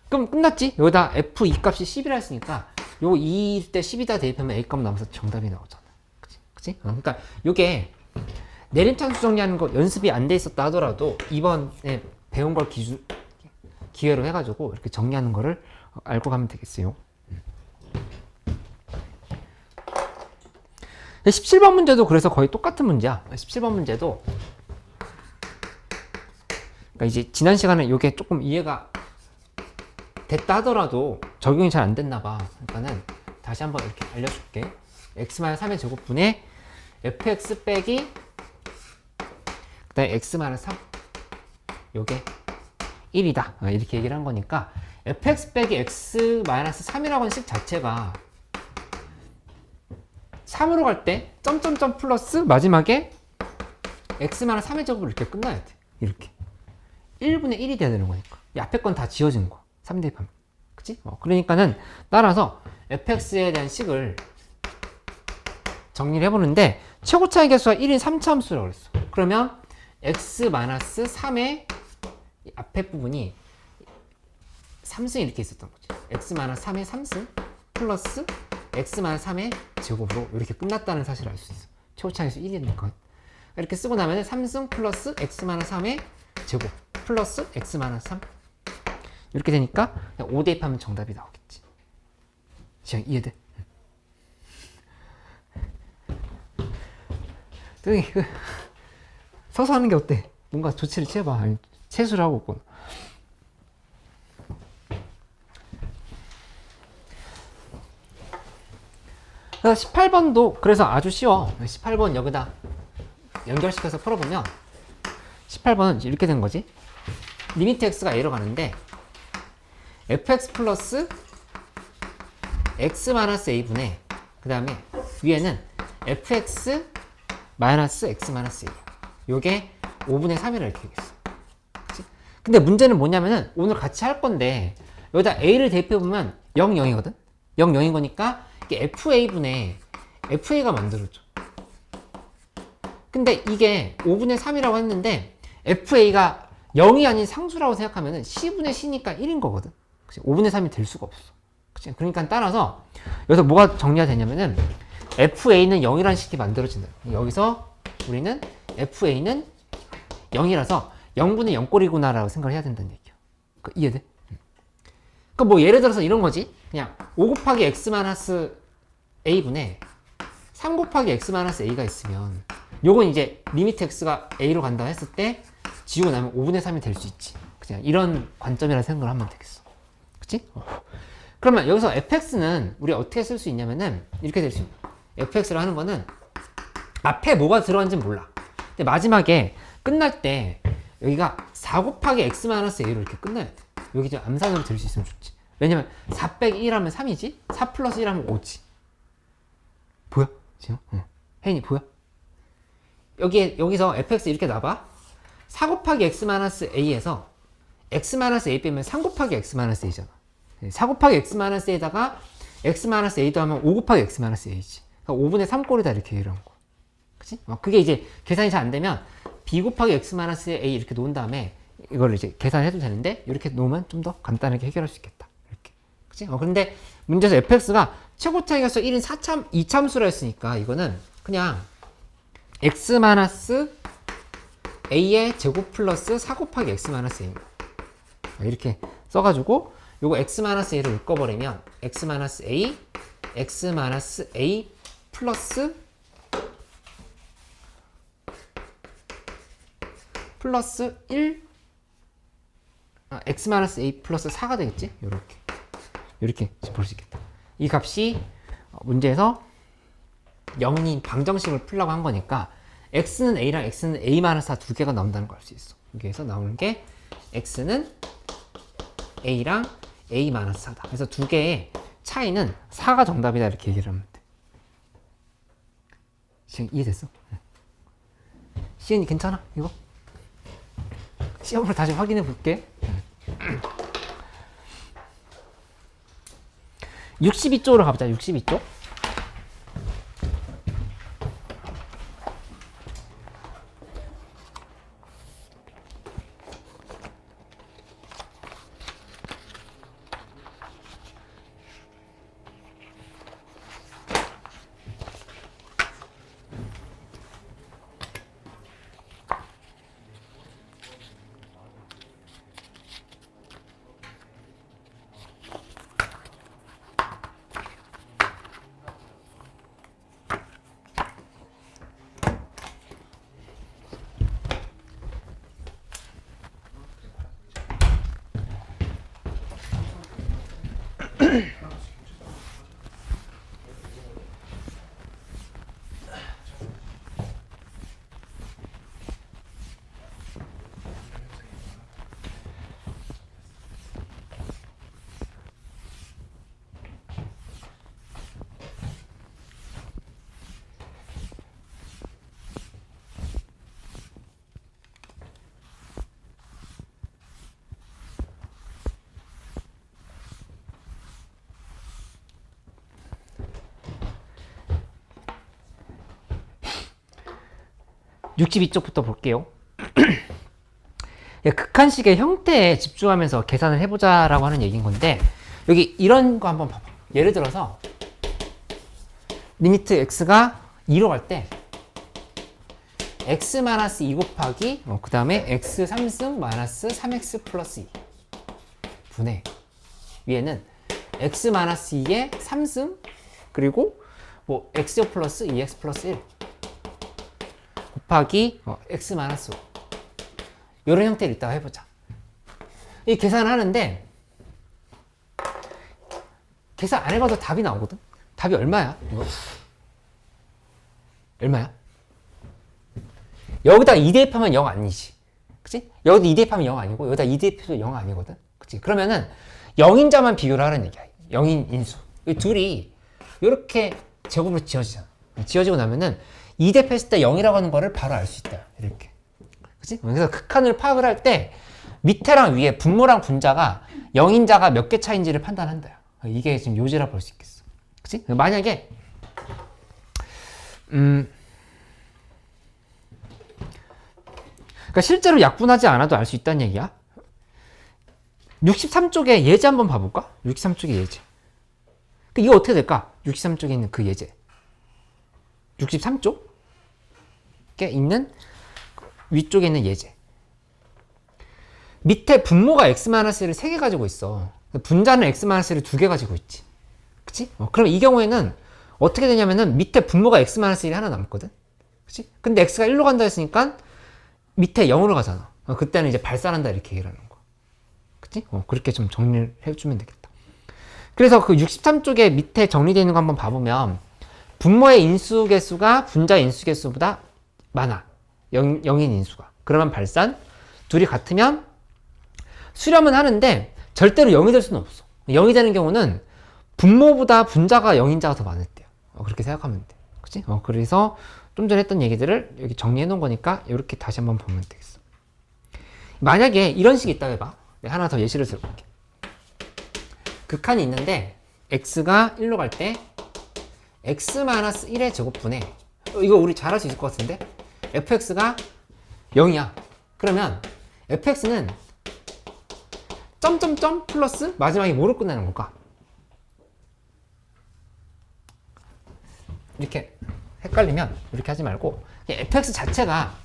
그럼 끝났지? 여기다 f2 값이 10이라 했으니까 요거 2일 때 10이다 대입하면 a 값 남아서 정답이 나오잖아. 그치? 그러니까 요게 내림차순 정리하는 거 연습이 안 돼 있었다 하더라도 이번에 배운 걸 기회로 해가지고 이렇게 정리하는 거를 알고 가면 되겠어요. 17번 문제도 그래서 거의 똑같은 문제야. 17번 문제도 그러니까 이제 지난 시간에 이게 조금 이해가 됐다 하더라도 적용이 잘 안 됐나 봐. 그러니까는 다시 한번 이렇게 알려줄게. x-3의 제곱분의 fx 빼기 그다음에 x-3 요게 1이다. 이렇게 얘기를 한 거니까 fx 빼기 x-3이라고 하는 식 자체가 3으로 갈 때 점점점 플러스 마지막에 x-3의 제곱으로 이렇게 끝나야 돼. 이렇게 1분의 1이 돼야 되는 거니까 이 앞에 건 다 지워진 거야. 3 대입하면. 그치? 그러니까는 따라서 fx에 대한 식을 정리를 해보는데 최고 차이 개수가 1인 3차함수라고 그랬어. 그러면 x-3의 앞에 부분이 3승 이렇게 있었던 거지. x-3의 3승 플러스 x-3의 제곱으로 이렇게 끝났다는 사실을 알 수 있어. 최고 차이 개수 1이니까. 이렇게 쓰고 나면 3승 플러스 x-3의 제곱 플러스 x-3 이렇게 되니까 5 대입하면 정답이 나오겠지. 지금 이해돼? 서서 하는 게 어때? 뭔가 조치를 취해봐. 아니, 채수를 하고 있구나. 그래서 18번도 그래서 아주 쉬워. 18번 여기다 연결시켜서 풀어보면 18번은 이렇게 된 거지. 리미트 x가 a로 가는데 fx 플러스 x 마이너스 a분의 그 다음에 위에는 fx 마이너스 x 마이너스 a 요게 5분의 3이라 이렇게 되겠어. 그치? 근데 문제는 뭐냐면은 오늘 같이 할 건데 여기다 a를 대입해보면 0, 0이거든? 0, 0인 거니까 이게 fa분의 fa가 만들어져. 근데 이게 5분의 3이라고 했는데 fa가 0이 아닌 상수라고 생각하면은 c분의 c니까 1인 거거든. 그치? 5분의 3이 될 수가 없어. 그치? 그러니까 따라서 여기서 뭐가 정리가 되냐면은 fa는 0이라는 식이 만들어진다. 여기서 우리는 fa는 0이라서 0분의 0꼴이구나 라고 생각을 해야 된다는 얘기야. 이해돼? 그러니까 뭐 예를 들어서 이런 거지. 그냥 5 곱하기 x-a분의 3 곱하기 x-a가 있으면 요건 이제 리미트 x가 a로 간다고 했을 때 지우고 나면 5분의 3이 될 수 있지. 그냥 이런 관점이라 생각을 하면 되겠어. 그치? 그러면 여기서 fx는 우리가 어떻게 쓸 수 있냐면은 이렇게 될 수 있는 fx를 하는 거는 앞에 뭐가 들어간지는 몰라. 근데 마지막에 끝날 때 여기가 4 곱하기 x-a로 이렇게 끝나야 돼. 여기 좀 암산으로 들 수 있으면 좋지. 왜냐면 4 빼기 1하면 3이지 4 플러스 1하면 5지. 보여? 지금? 응. 혜인이 보여? 여기서 fx 이렇게 놔봐. 4 곱하기 x-a에서 x-a 빼면 3 곱하기 x-a잖아. 4 곱하기 x-a에다가 x-a도 하면 5 곱하기 x-a지. 그러니까 5분의 3꼴이다 이렇게 얘기를 한 거. 그치? 그게 이제 계산이 잘 안 되면 b 곱하기 x-a 이렇게 놓은 다음에 이걸 이제 계산해도 되는데 이렇게 놓으면 좀 더 간단하게 해결할 수 있겠다. 이렇게. 그치? 근데 문제에서 fx가 최고 차이가서 1인 2참수라 했으니까 이거는 그냥 x-a의 제곱 플러스 4 곱하기 x-a 이렇게 써가지고 요거 x-a를 묶어버리면 x-a 플러스 플러스 1 x 마이너스 a 플러스 4가 되겠지? 이렇게 볼 수 있겠다. 이 값이 문제에서 0인 방정식을 풀려고 한 거니까 x는 a랑 x는 a 마이너스 4 두 개가 나온다는 걸 알 수 있어. 여기에서 나오는 게 x는 a랑 a 마이너스 4다. 그래서 두 개의 차이는 4가 정답이다 이렇게 얘기를 하면 돼. 지금 이해됐어? 시은이 괜찮아? 이거? 시험으로 다시 확인해 볼게. 62쪽으로 가보자. 62쪽. (62) 쪽부터 볼게요. 극한식의 형태에 집중하면서 계산을 해보자라고 하는 얘기인 건데, 여기 이런 거 한번 봐봐. 예를 들어서 리미트 x가 2로 갈 때 x-2 곱하기 그 다음에 x 3승 마이너스 3x 플러스 2 분의 위에는 x-2의 3승 그리고 뭐 x 플러스 2x 플러스 1 곱하기 x 마이너스 5 이런 형태를 이따가 해보자. 이 계산을 하는데 계산 안 해봐도 답이 나오거든. 답이 얼마야? 이거 얼마야? 여기다가 2 대입하면 0 아니지, 그치? 여기다 2 대입하면 0 아니고 여기다 2 대입해도 0 아니거든, 그치? 그러면은 0인자만 비교를 하는 얘기야. 0인 인수 이 둘이 이렇게 제곱으로 지어지잖아. 지어지고 나면은 2 대입했을 때 0이라고 하는 거를 바로 알 수 있다, 이렇게. 그치? 그래서 극한을 파악을 할 때 밑에랑 위에 분모랑 분자가 0인자가 몇 개 차이인지를 판단한다. 이게 지금 요지라 볼 수 있겠어. 그치? 만약에 그러니까 실제로 약분하지 않아도 알 수 있다는 얘기야. 63쪽에 예제 한번 봐볼까? 63쪽의 예제. 이거 어떻게 될까? 63쪽에 있는 그 예제. 63쪽에 있는 위쪽에 있는 예제. 밑에 분모가 x-1을 3개 가지고 있어. 분자는 x-1을 2개 가지고 있지. 그치? 그럼 이 경우에는 어떻게 되냐면은 밑에 분모가 x-1이 하나 남거든. 그치? 근데 x가 1로 간다 했으니까 밑에 0으로 가잖아. 그때는 이제 발산한다 이렇게 얘기를 하는 거야. 그치? 그렇게 좀 정리를 해주면 되겠다. 그래서 그 63쪽에 밑에 정리되어 있는 거 한번 봐보면 분모의 인수개수가 분자 인수개수보다 많아. 0인 인수가. 그러면 발산. 둘이 같으면 수렴은 하는데 절대로 0이 될 수는 없어. 0이 되는 경우는 분모보다 분자가 0인자가 더 많을 때야. 그렇게 생각하면 돼. 그치? 그래서 좀 전에 했던 얘기들을 여기 정리해 놓은 거니까 이렇게 다시 한번 보면 되겠어. 만약에 이런 식이 있다 해봐. 내가 하나 더 예시를 들어볼게. 극한이 있는데 x가 1로 갈 때 x-1의 제곱분에 이거 우리 잘할 수 있을 것 같은데 fx가 0이야. 그러면 fx는 점점점 플러스 마지막에 뭐로 끝나는 걸까? 이렇게 헷갈리면 이렇게 하지 말고 fx 자체가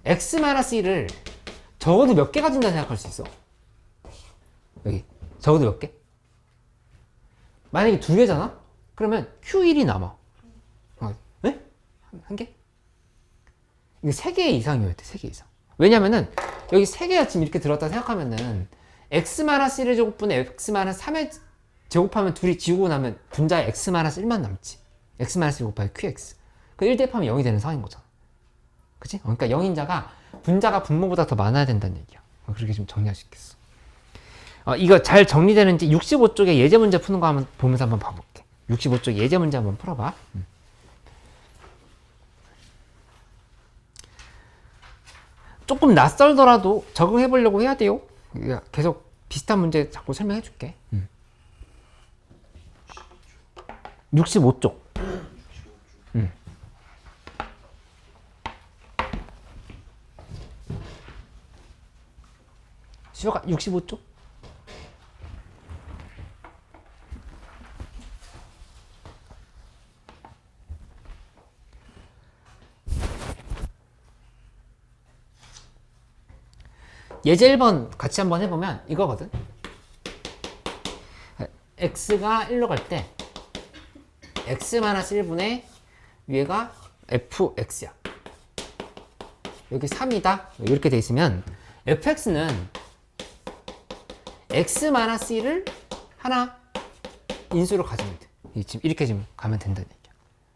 x-1을 적어도 몇 개 가진다 생각할 수 있어. 여기 적어도 몇 개? 만약에 2개잖아? 그러면 q1이 남아. 네? 한 개? 이게 3개 이상이어야 돼. 3개 이상. 왜냐면은 여기 세 개가 지금 이렇게 들었다 생각하면은 x-1의 제곱분에 x-3의 제곱하면 둘이 지우고 나면 분자에 x-1만 남지. x-1 곱하기 qx. 그 1 대입하면 0이 되는 상황인 거잖아. 그치? 그러니까 0인자가 분자가 분모보다 더 많아야 된다는 얘기야. 그렇게 좀 정리할 수 있겠어. 이거 잘 정리되는지 65쪽에 예제 문제 푸는 거 한번 보면서 한번 봐볼게. 65쪽 예제 문제 한번 풀어봐. 조금 낯설더라도 적응해 보려고 해야 돼요. 계속 비슷한 문제 자꾸 설명해 줄게. 65쪽. 수요가 65쪽? 예제 1번 같이 한번 해보면 이거거든. x가 1로 갈 때 x-1분의 위에가 fx야. 여기 3이다. 이렇게 돼 있으면 fx는 x-1을 하나 인수로 가지면 돼. 지금 이렇게 지금 가면 된다는 얘기야.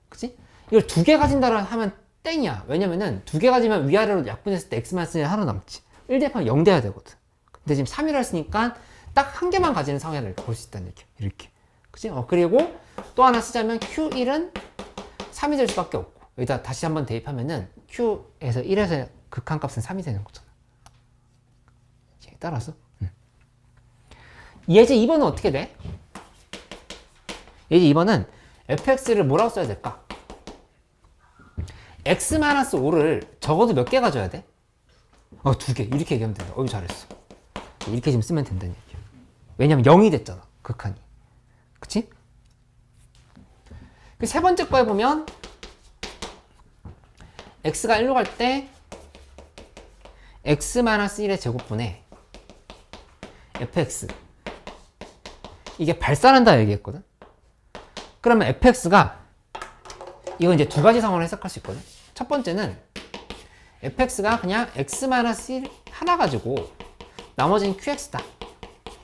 그치? 이걸 두 개 가진다 하면 땡이야. 왜냐면은 두 개 가지면 위아래로 약분했을 때 x-1이 하나 남지. 1 대입하면 0 돼야 되거든. 근데 지금 3이라 했으니까 딱 한 개만 가지는 상황을 볼 수 있다는 얘기야. 이렇게. 그치? 그리고 또 하나 쓰자면 q1은 3이 될 수밖에 없고 여기다 다시 한번 대입하면은 q에서 1에서 극한값은 3이 되는 거잖아. 따라서 예제 2번은 어떻게 돼? 예제 2번은 fx를 뭐라고 써야 될까? x-5를 적어도 몇 개 가져야 돼? 두 개. 이렇게 얘기하면 된다. 잘했어. 이렇게 지금 쓰면 된다는 얘기야. 왜냐면 0이 됐잖아. 극한이. 그치? 그 세 번째 거에 보면 x가 1로 갈 때 x-1의 제곱분에 fx 이게 발산한다 얘기했거든. 그러면 fx가 이거 이제 두 가지 상황을 해석할 수 있거든. 첫 번째는 fx가 그냥 x-1 하나 가지고 나머지는 qx다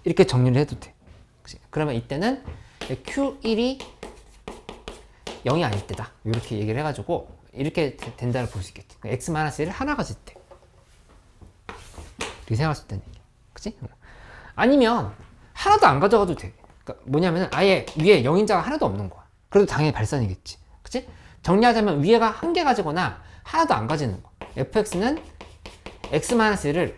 이렇게 정리를 해도 돼. 그치? 그러면 이때는 q1이 0이 아닐 때다 이렇게 얘기를 해가지고 이렇게 된다를 볼 수 있겠지. x-1을 하나 가질 때 이렇게 생각할 수 있다는 얘기야. 그치? 아니면 하나도 안 가져가도 돼. 그러니까 뭐냐면 아예 위에 0인자가 하나도 없는 거야. 그래도 당연히 발산이겠지. 그치? 정리하자면 위에가 한 개 가지거나 하나도 안 가지는 거. fx는 x-1을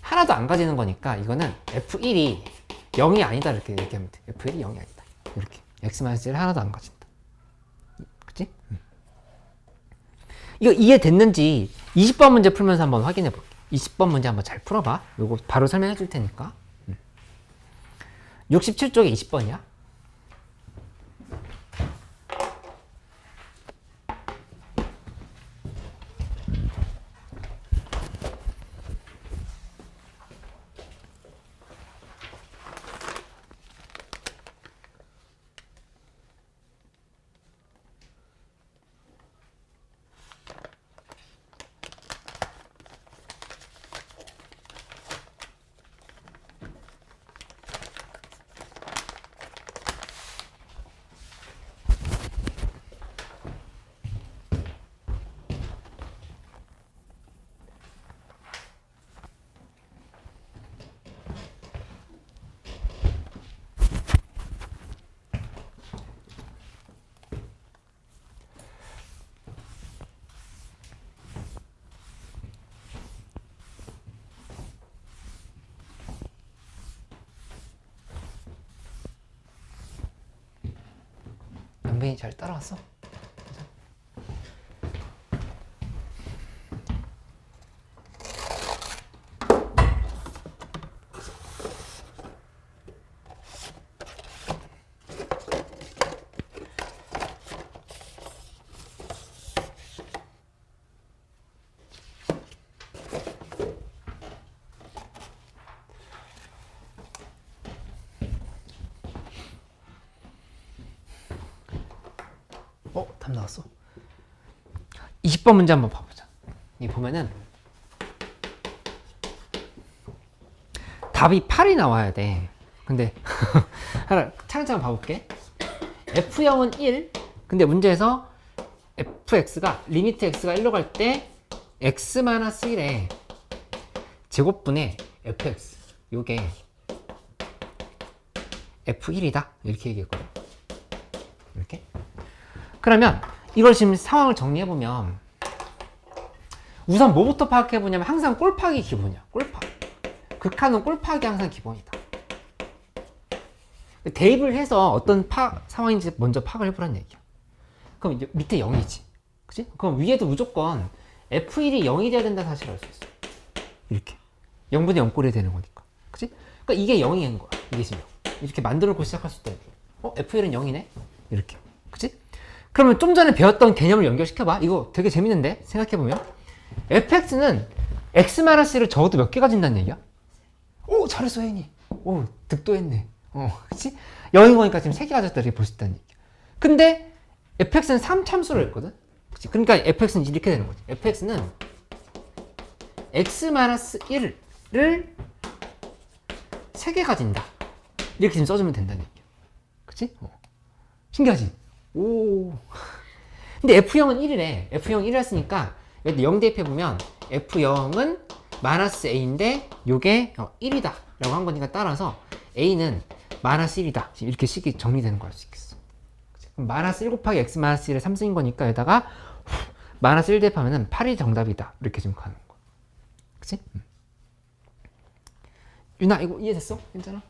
하나도 안 가지는 거니까 이거는 f1이 0이 아니다 이렇게 얘기하면 돼. f1이 0이 아니다. 이렇게 x-1을 하나도 안 가진다. 그치? 이거 이해됐는지 20번 문제 풀면서 한번 확인해 볼게. 20번 문제 한번 잘 풀어봐. 이거 바로 설명해 줄 테니까. 67쪽에 20번이야. 연빈이 잘 따라왔어? 답 나왔어. 20번 문제 한번 봐보자. 이 보면은 답이 8이 나와야 돼. 근데 하나 차근차근 봐볼게. F0은 1. 근데 문제에서 fx가 리미트 x가 1로 갈 때 x-1의 제곱분의 fx 요게 f1이다 이렇게 얘기했거든. 이렇게. 그러면 이걸 지금 상황을 정리해보면 우선 뭐부터 파악해보냐면 항상 꼴파악이 기본이야. 꼴파악. 극한은 꼴파악이 항상 기본이다. 대입을 해서 어떤 상황인지 먼저 파악을 해보라는 얘기야. 그럼 이제 밑에 0이지. 그치? 그럼 위에도 무조건 F1이 0이 돼야 된다는 사실을 알 수 있어. 이렇게. 0분의 0꼴이 되는 거니까. 그치? 그러니까 이게 0인 거야. 이게 지금 0. 이렇게 만들어 놓고 시작할 수 있다. F1은 0이네? 이렇게. 그치? 그러면 좀 전에 배웠던 개념을 연결시켜봐. 이거 되게 재밌는데? 생각해보면. fx는 x-1을 적어도 몇 개 가진다는 얘기야? 오, 잘했어, 혜인이. 오, 득도했네. 그치? 0인 거니까 지금 3개 가졌다 이렇게 볼 수 있다는 얘기야. 근데 fx는 3참수로 했거든? 그치? 그러니까 fx는 이렇게 되는 거지. fx는 x-1을 3개 가진다. 이렇게 지금 써주면 된다는 얘기야. 그치? 신기하지? 오. 근데 F0은 1이래. F0 1이었으니까, 여기 0 대입해보면, F0은 마이너스 A인데, 요게 1이다. 라고 한 거니까 따라서, A는 마이너스 1이다. 지금 이렇게 식이 정리되는 거 알 수 있겠어. 그럼 마이너스 1 곱하기 X 마이너스 1의 3승인 거니까, 여기다가, 마이너스 1 대입하면은 8이 정답이다. 이렇게 지금 가는 거야. 그치? 유나, 이거 이해됐어? 괜찮아?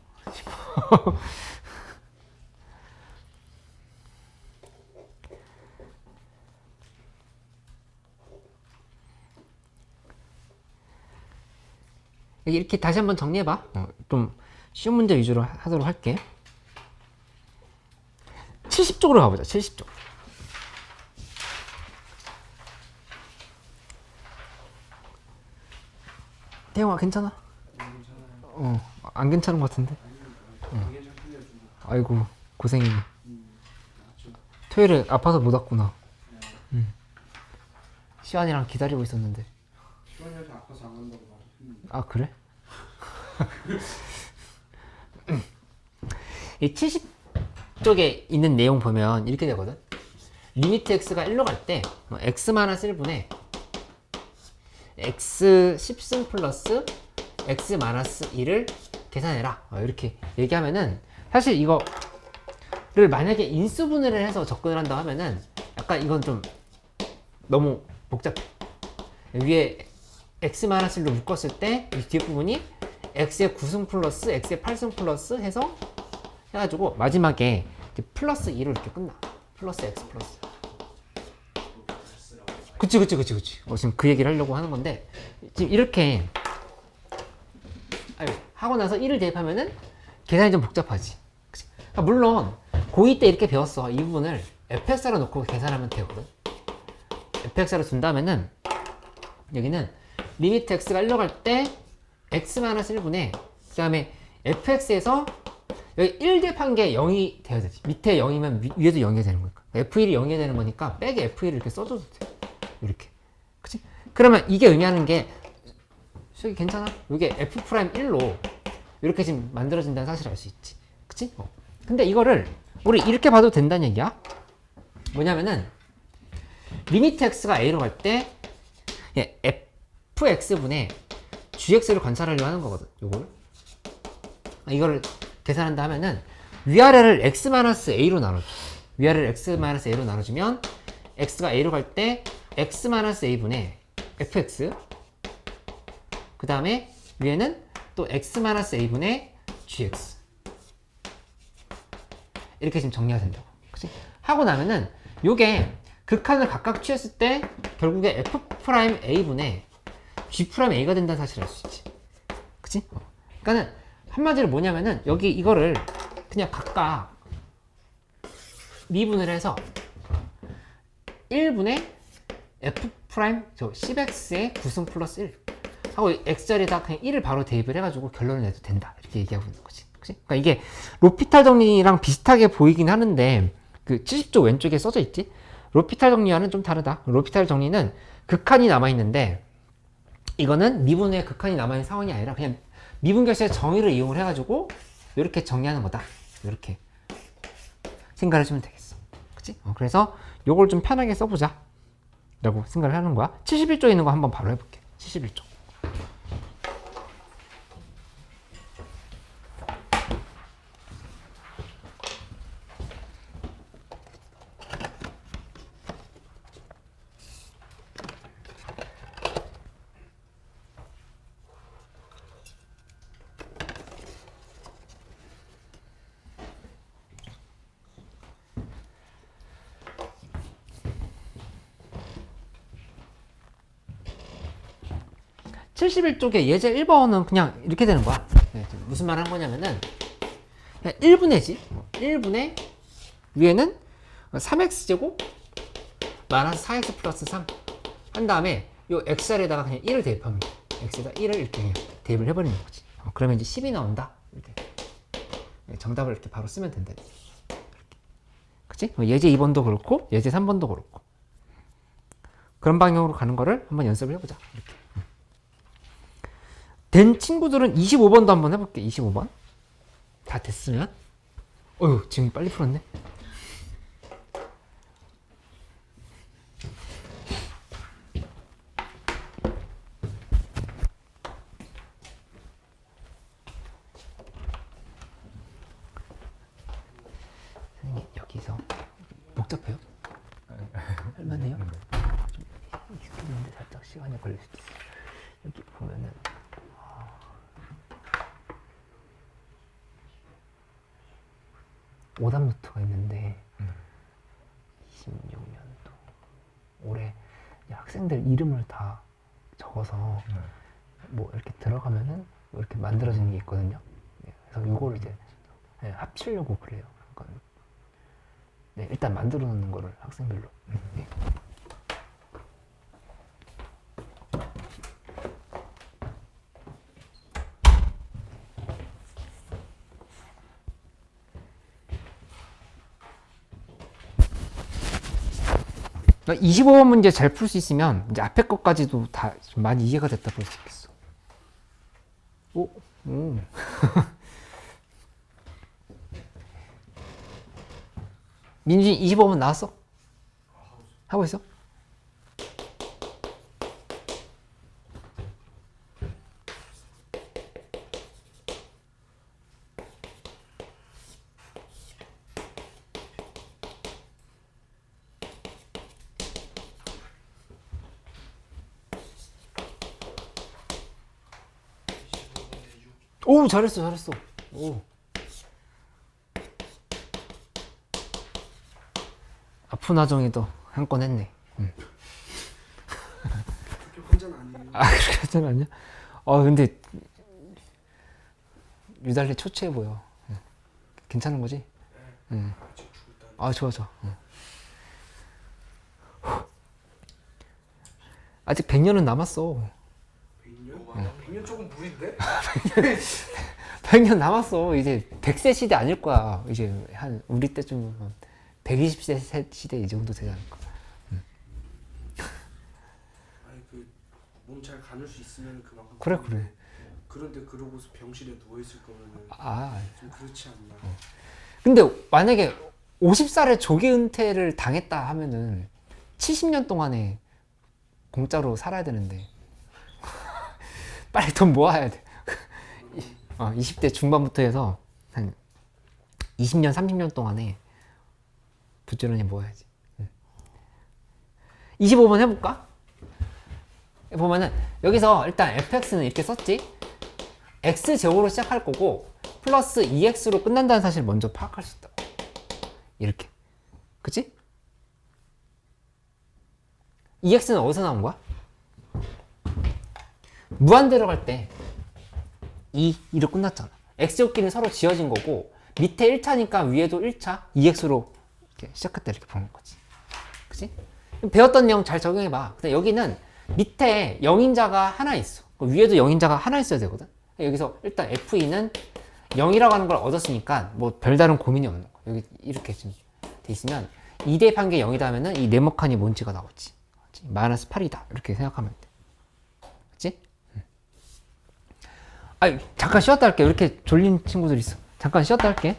이렇게 다시 한번 정리해봐. 좀 쉬운 문제 위주로 하도록 할게. 70쪽으로 가보자. 70쪽. 태영아 괜찮아? 괜찮아요. 안 괜찮은 것 같은데. 이게 좀 풀려주고. 아이고 고생이네. 맞죠. 토요일에 아파서 못 왔구나. 네. 시환이랑 기다리고 있었는데. 시원이한테 아파서 안 간다고 말했는데. 아 그래? 이 70쪽에 있는 내용 보면 이렇게 되거든. 리미트 x가 1로 갈 때 x-1분의 x 10승 플러스 x-1을 계산해라. 이렇게 얘기하면은 사실 이거를 만약에 인수분해를 해서 접근을 한다고 하면은 약간 이건 좀 너무 복잡해. 위에 x-1로 묶었을 때 이 뒷부분이 x의 9승 플러스 x의 8승 플러스 해서 해가지고 마지막에 플러스 2로 이렇게 끝나. 플러스 x 플러스. 그치. 지금 그 얘기를 하려고 하는 건데 지금 이렇게 하고 나서 1을 대입하면은 계산이 좀 복잡하지. 그치? 그러니까 물론 고2 때 이렇게 배웠어. 이 부분을 fx로 놓고 계산하면 되거든. fx로 준다면은 여기는 리미트 x가 1로 갈 때 x-1분의 그 다음에 fx에서 여기 1 대입한 게 0이 돼야 되지. 밑에 0이면 위에도 0이 되는 거니까. f1이 0이 되는 거니까 백에 f1을 이렇게 써줘도 돼. 이렇게. 그치? 그러면 이게 의미하는 게 저기 괜찮아? 이게 f'1로 이렇게 지금 만들어진다는 사실을 알 수 있지. 그치? 근데 이거를 우리 이렇게 봐도 된다는 얘기야. 뭐냐면은 리미트 x가 a로 갈 때 fx분의 gx를 관찰하려고 하는 거거든. 요거를. 이거를 계산한다 하면은 위아래를 x-a로 나눠줘. 위아래를 x-a로 나눠주면 x가 a로 갈 때 x-a분의 fx 그 다음에 위에는 또 x-a분의 gx 이렇게 지금 정리가 된다고. 그치? 하고 나면은 요게 극한을 각각 취했을 때 결국에 f'a분의 g'a가 된다는 사실을 알 수 있지. 그치? 그러니까는 한마디로 뭐냐면은 여기 이거를 그냥 각각 미분을 해서 1분의 f' 저 10x의 9승 플러스 1 하고 x자리에다 그냥 1을 바로 대입을 해가지고 결론을 내도 된다. 이렇게 얘기하고 있는 거지. 그치? 그러니까 이게 로피탈 정리랑 비슷하게 보이긴 하는데 그 70쪽 왼쪽에 써져 있지? 로피탈 정리와는 좀 다르다. 로피탈 정리는 극한이 남아있는데 이거는 미분 후에 극한이 남아있는 상황이 아니라 그냥 미분결식의 정의를 이용을 해가지고 이렇게 정리하는 거다. 이렇게 생각을 해주면 되겠어. 그치? 그래서 요걸 좀 편하게 써보자 라고 생각을 하는 거야. 71쪽에 있는 거 한번 바로 해볼게. 71쪽. 칠십일 쪽에 예제 1번은 그냥 이렇게 되는 거야. 네, 무슨 말 한 거냐면은 1분의지 1분의 위에는 3x제곱 마이너스 4x 플러스 3 한 다음에 요 x자리에다가 그냥 1을 대입하면 돼. x에다 1을 이렇게 그냥 대입을 해버리는 거지. 그러면 이제 10이 나온다. 이렇게 정답을 이렇게 바로 쓰면 된다. 그치? 예제 2번도 그렇고 예제 3번도 그렇고 그런 방향으로 가는 거를 한번 연습을 해보자. 이렇게. 된 친구들은 25번도 한번 해볼게. 25번 다 됐으면 어휴 지금 빨리 풀었네. 선생님 여기서 복잡해요? 할만해요? 좀 익숙해지는데 살짝 시간이 걸릴 수도 있어요. 여기 보면은 오답 노트가 있는데 26년도 올해 학생들 이름을 다 적어서 뭐 이렇게 들어가면은 이렇게 만들어지는 게 있거든요. 그래서 이거를 이제 합치려고 그래요. 그러니까 네, 일단 만들어 놓는 거를 학생별로. 네. 그러니까 25번 문제 잘 풀 수 있으면 이제 앞에 것까지도 다 좀 많이 이해가 됐다 볼 수 있겠어. 오, 민준이 25번 나왔어? 하고 있어? 오, 잘했어, 잘했어. 오. 아픈 아정이도 한 건 했네. 그렇게 혼자는 아니에요. 아, 그렇게 하진 않냐? 근데 유달리 초췌해 보여. 괜찮은 거지? 응. 지금 죽을 때 아, 좋아, 좋아. 아직 100년은 남았어. 100년? 100년 조금 무리인데? 100년 남았어. 이제 100세 시대 아닐 거야. 이제 한 우리 때쯤 120세 시대 이 정도 되지 않을까. 아니 그 몸 잘 가눌 수 있으면 그만큼 그래, 좋은데, 그래. 그런데 그러고서 병실에 누워 있을 거면은 아, 좀 그렇지 않나. 근데 만약에 50살에 조기 은퇴를 당했다 하면은 70년 동안에 공짜로 살아야 되는데 빨리 돈 모아야 돼. 20대 중반부터 해서 한 20년, 30년 동안에 부지런히 모아야지. 25번 해볼까? 보면은 여기서 일단 fx는 이렇게 썼지? x제곱으로 시작할 거고 플러스 2x로 끝난다는 사실을 먼저 파악할 수 있다. 이렇게. 그치? 2x는 어디서 나온 거야? 무한 들어갈 때 2로 끝났잖아. x제곱끼리는 서로 지어진 거고 밑에 1차니까 위에도 1차 2x로 이렇게 시작했다 이렇게 보는 거지. 그치? 배웠던 내용 잘 적용해봐. 근데 여기는 밑에 영인자가 하나 있어. 위에도 영인자가 하나 있어야 되거든. 여기서 일단 FE는 0이라고 하는 걸 얻었으니까 뭐 별다른 고민이 없는 거야. 여기 이렇게 지금 돼 있으면 2 대입한 게 0이다 하면은 이 네모칸이 뭔지가 나오지. 마이너스 8이다. 이렇게 생각하면 돼. 그치? 아, 잠깐 쉬었다 할게. 왜 이렇게 졸린 친구들 있어? 잠깐 쉬었다 할게.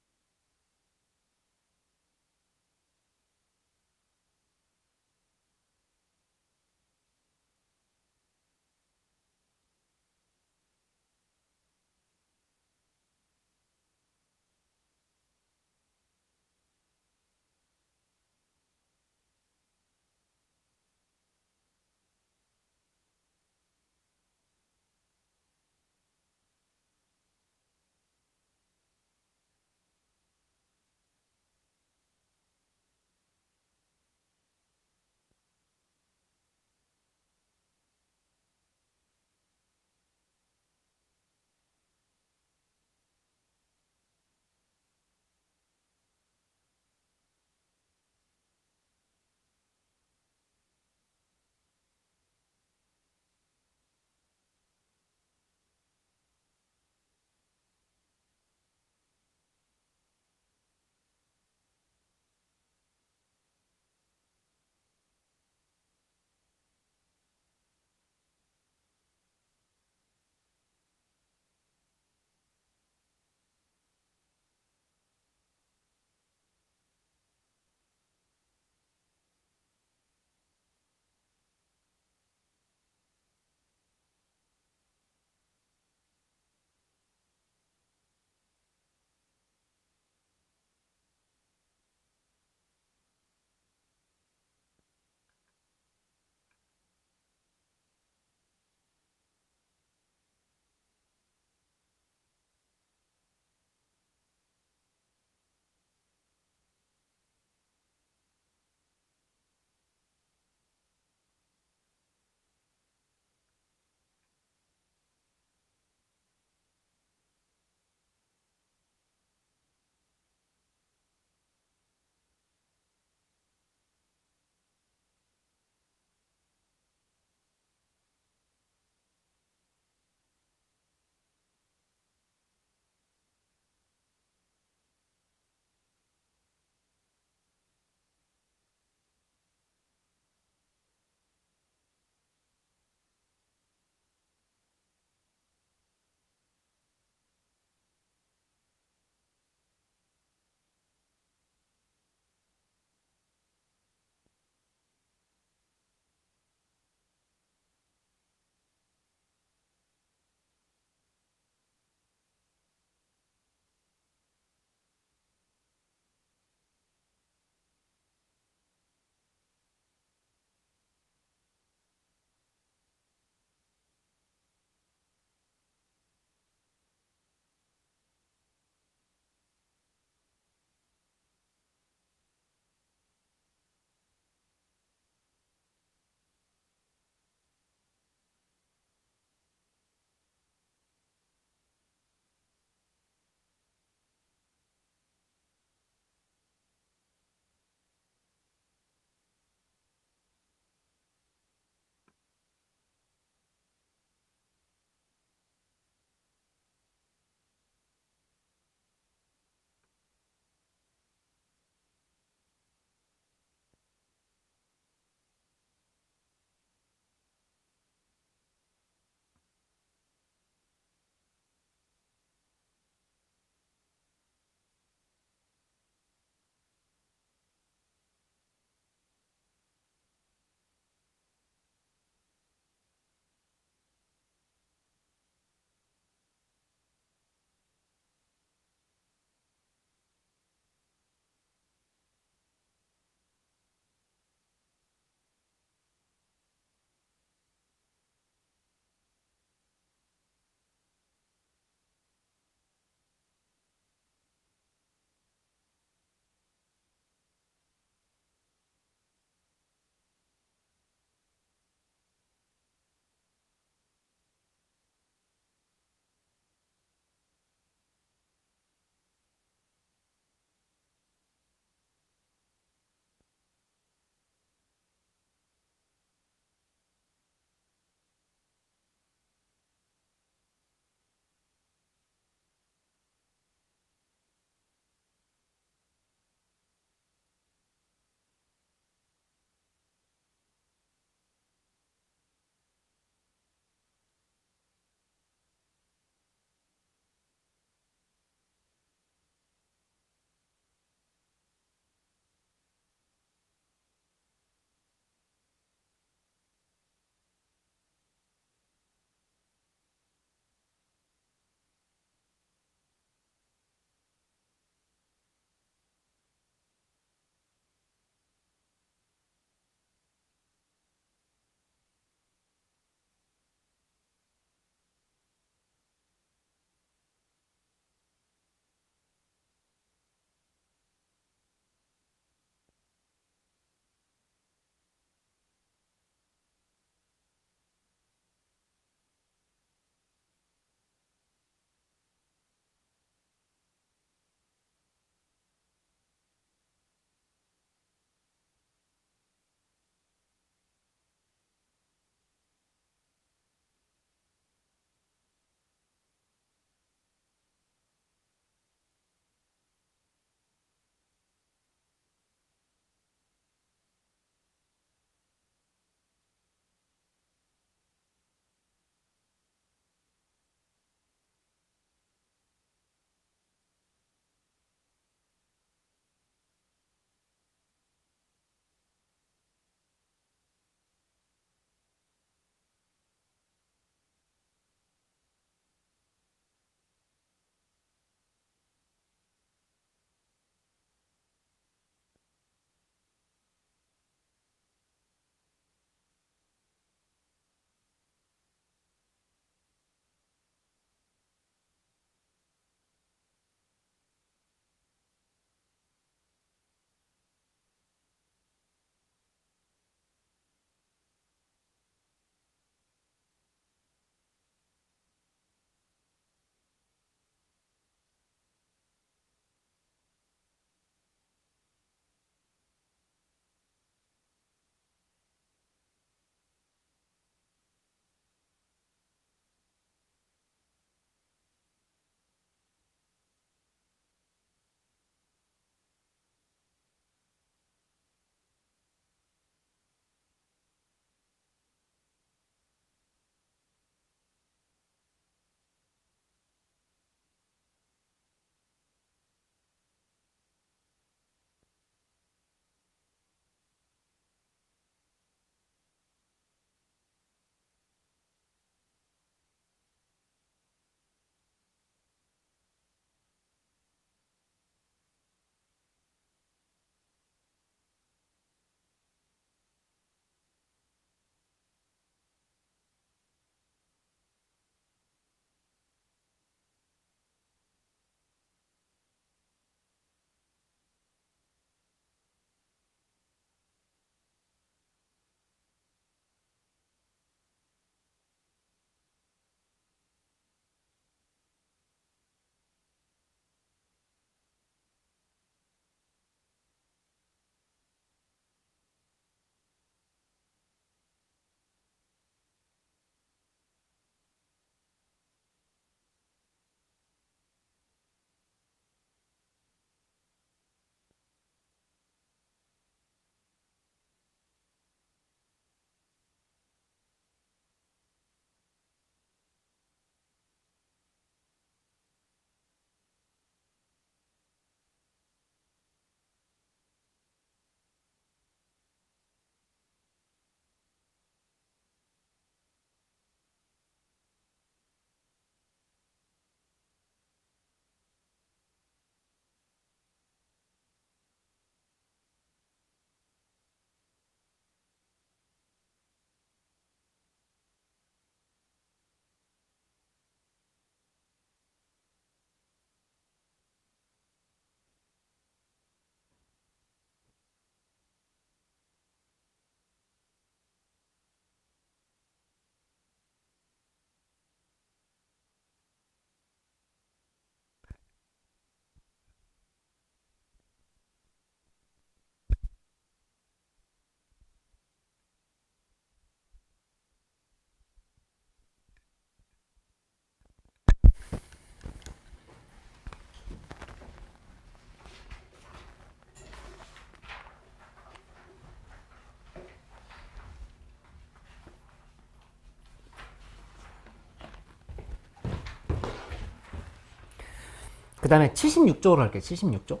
그 다음에 76쪽으로 갈게요. 76쪽.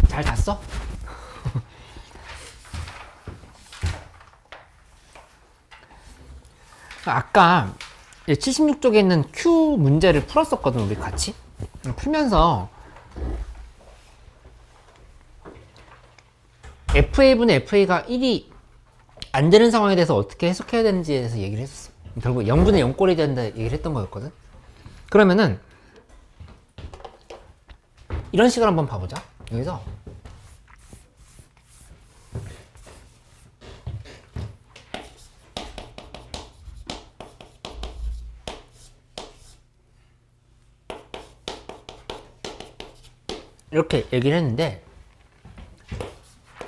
잘 잤어? 아까 76쪽에 있는 Q 문제를 풀었었거든, 우리 같이. 풀면서 FA분의 FA가 1이 안 되는 상황에 대해서 어떻게 해석해야 되는지에 대해서 얘기를 했었어. 결국 0분의 0꼴이 된다 얘기를 했던 거였거든. 그러면은 이런 식으로 한번 봐보자. 여기서 이렇게 얘기를 했는데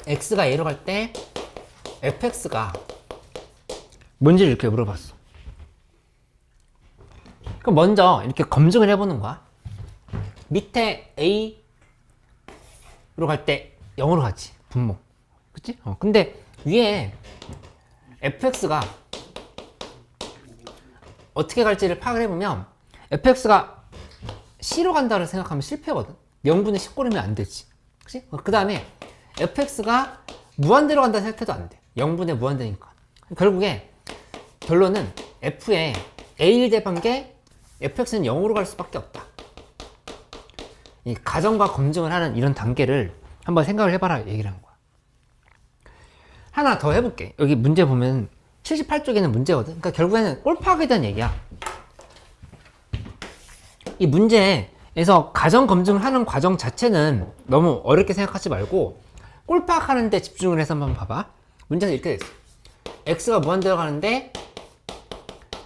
x가 a로 갈 때 fx가 뭔지를 이렇게 물어봤어. 그럼 먼저 이렇게 검증을 해보는 거야. 밑에 a로 갈 때 0으로 가지, 분모. 그치? 근데 위에 fx가 어떻게 갈지를 파악을 해보면 fx가 c로 간다고 생각하면 실패거든. 0분의 10꼴이면 안 되지. 그치? 그 다음에 fx가 무한대로 간다 생각해도 안 돼. 0분의 무한대니까. 결국에 결론은 f의 a1 대반계 fx는 0으로 갈 수밖에 없다. 이 가정과 검증을 하는 이런 단계를 한번 생각을 해봐라 얘기를 한 거야. 하나 더 해볼게. 여기 문제 보면 78쪽에는 문제거든. 그러니까 결국에는 꼴파하게 대한 얘기야. 이 문제에서 가정 검증을 하는 과정 자체는 너무 어렵게 생각하지 말고 꼴 파악하는 데 집중을 해서 한번 봐봐. 문제는 이렇게 됐어. x가 무한대로 가는데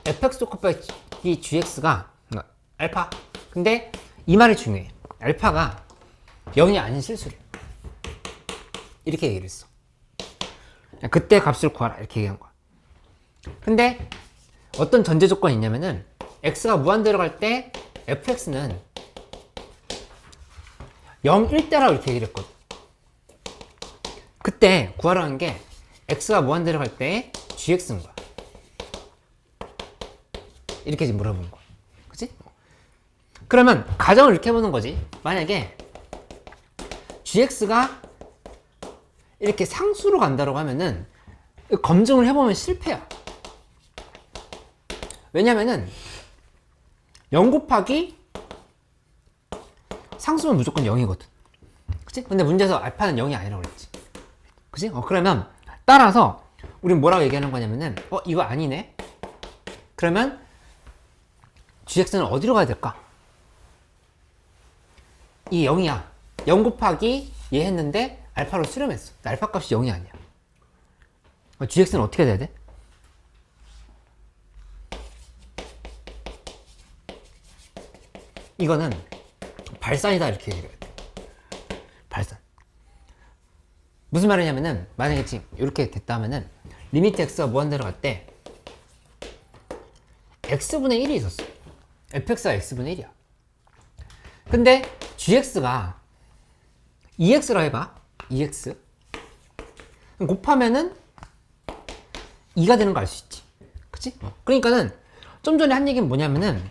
fx 곱하기 gx가 알파. 근데 이 말이 중요해. 알파가 0이 아닌 실수래. 이렇게 얘기를 했어. 그때 값을 구하라 이렇게 얘기한 거야. 근데 어떤 전제 조건이 있냐면은 x가 무한대로 갈 때 fx는 0, 1대라고 이렇게 얘기를 했거든. 그때 구하라는 게 x가 무한대로 갈 때 gx인 거야. 이렇게 지금 물어보는 거야. 그치? 그러면 가정을 이렇게 해보는 거지. 만약에 gx가 이렇게 상수로 간다고 하면은 검증을 해보면 실패야. 왜냐면은 0 곱하기 상수는 무조건 0이거든. 그치? 근데 문제에서 알파는 0이 아니라고 그랬지. 그치? 그러면 따라서 우린 뭐라고 얘기하는 거냐면은 이거 아니네? 그러면 gx는 어디로 가야 될까? 이 0이야. 0 곱하기 얘 했는데 알파로 수렴했어. 알파 값이 0이 아니야. gx는 어떻게 돼야 돼? 이거는 발산이다 이렇게 얘기해야 돼. 발산. 무슨 말이냐면은 만약에 지금 이렇게 됐다면은 리미트 x가 무한대로 갈 때 x분의 1이 있었어. fx가 x분의 1이야. 근데 gx가 2x라 해봐. 2x 곱하면은 2가 되는 거 알 수 있지. 그치? 그러니까는 좀 전에 한 얘기는 뭐냐면은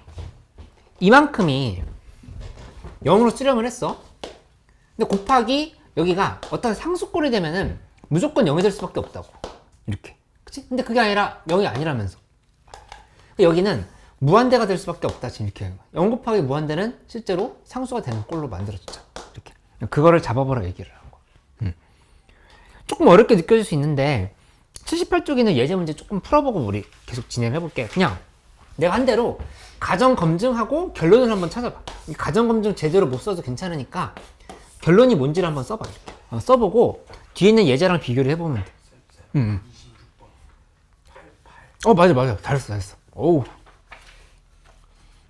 이만큼이 0으로 수렴을 했어. 근데 곱하기 여기가 어떤 상수꼴이 되면은 무조건 0이 될 수밖에 없다고. 이렇게. 그치? 근데 그게 아니라 0이 아니라면서. 여기는 무한대가 될 수밖에 없다. 지금 이렇게. 0 곱하기 무한대는 실제로 상수가 되는 꼴로 만들어졌죠. 이렇게. 그거를 잡아보라 얘기를 한 거야. 조금 어렵게 느껴질 수 있는데 78쪽에는 예제 문제 조금 풀어보고 우리 계속 진행해볼게. 그냥 내가 한 대로 가정 검증하고 결론을 한번 찾아봐. 이 가정 검증 제대로 못 써도 괜찮으니까 결론이 뭔지를 한번 써봐. 이렇게. 써보고 뒤에 있는 예제랑 비교를 해보면 돼. 26번. 맞아. 잘했어. 오우.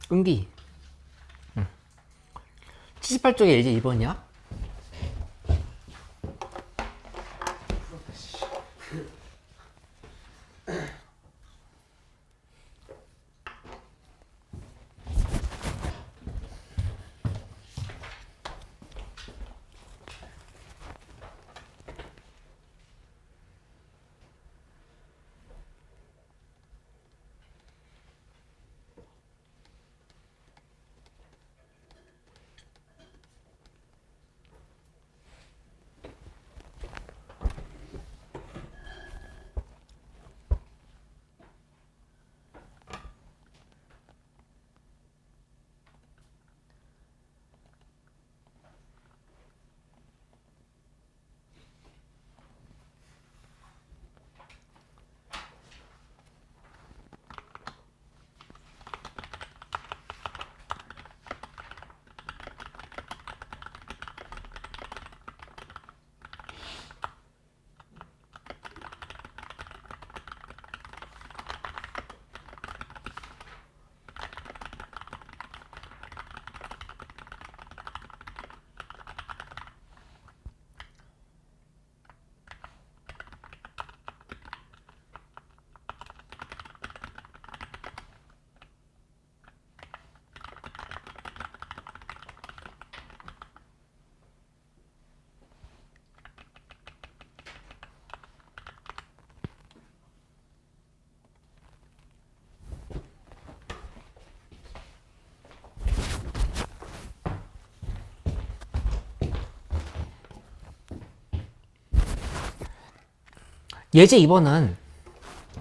끈기. 78쪽에 예제 2번이야? 예제 2번은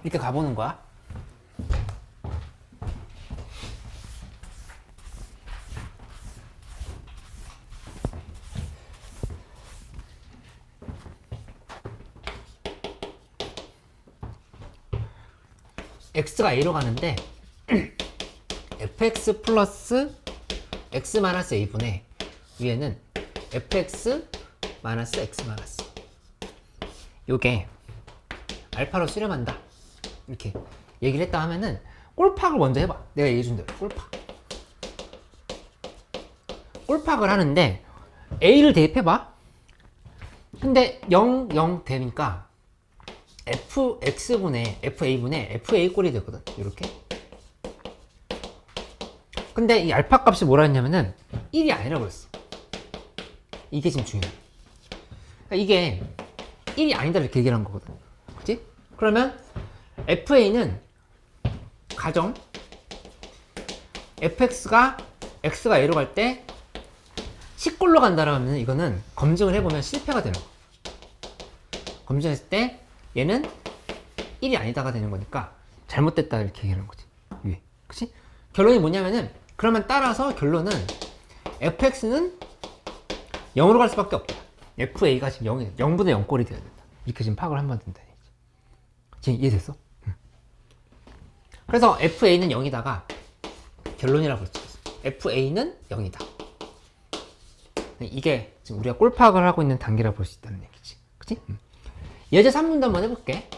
이렇게 가보는 거야. x가 a로 가는데 fx 플러스 x 마이너스 a분의 위에는 fx 마이너스 x 마이너스 요게 알파로 수렴한다 이렇게 얘기를 했다 하면은 꼴팍을 먼저 해봐. 내가 얘기해준 대로 꼴팍을 하는데 a를 대입해봐. 근데 0, 0 되니까 fx분의 fa분의 fa 꼴이 되거든. 이렇게. 근데 이 알파 값이 뭐라 했냐면은 1이 아니라고 그랬어. 이게 지금 중요해. 그러니까 이게 1이 아니다 이렇게 얘기를 한 거거든. 그치? 그러면 fa는 가정 fx가 x가 a로 갈 때 10꼴로 간다라면 이거는 검증을 해보면 실패가 되는 거야. 검증했을 때 얘는 1이 아니다가 되는 거니까 잘못됐다 이렇게 얘기하는 거지. 위에. 그치? 결론이 뭐냐면은 그러면 따라서 결론은 fx는 0으로 갈 수밖에 없다. fa가 지금 0분의 0꼴이 돼야 된다. 이렇게 지금 파악을 한번 된다. 지금 이해됐어? 응. 그래서 fa는 0이다가 결론이라고 그랬지. fa는 0이다. 이게 지금 우리가 꼴파악을 하고 있는 단계라고 볼 수 있다는 얘기지. 그치? 예제 3문도 한번 해볼게.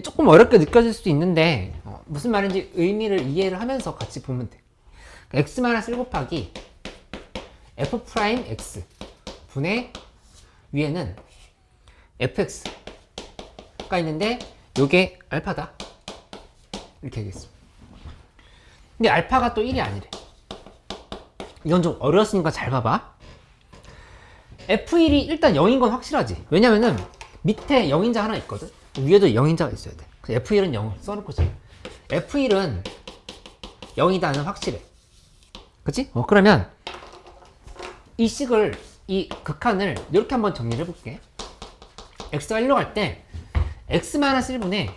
조금 어렵게 느껴질 수도 있는데 무슨 말인지 의미를 이해를 하면서 같이 보면 돼. x-1 곱하기 f'x 분의 위에는 fx가 있는데 요게 알파다 이렇게 얘기했어. 근데 알파가 또 1이 아니래. 이건 좀 어려웠으니까 잘 봐봐. f1이 일단 0인 건 확실하지. 왜냐면은 밑에 0인자 하나 있거든. 위에도 0인자가 있어야 돼. 그래서 f1은 0을 써놓고 지 f1은 0이다는 확실해. 그치? 그러면 이 식을, 이 극한을 이렇게 한번 정리를 해볼게. x가 1로 갈 때 x-1분의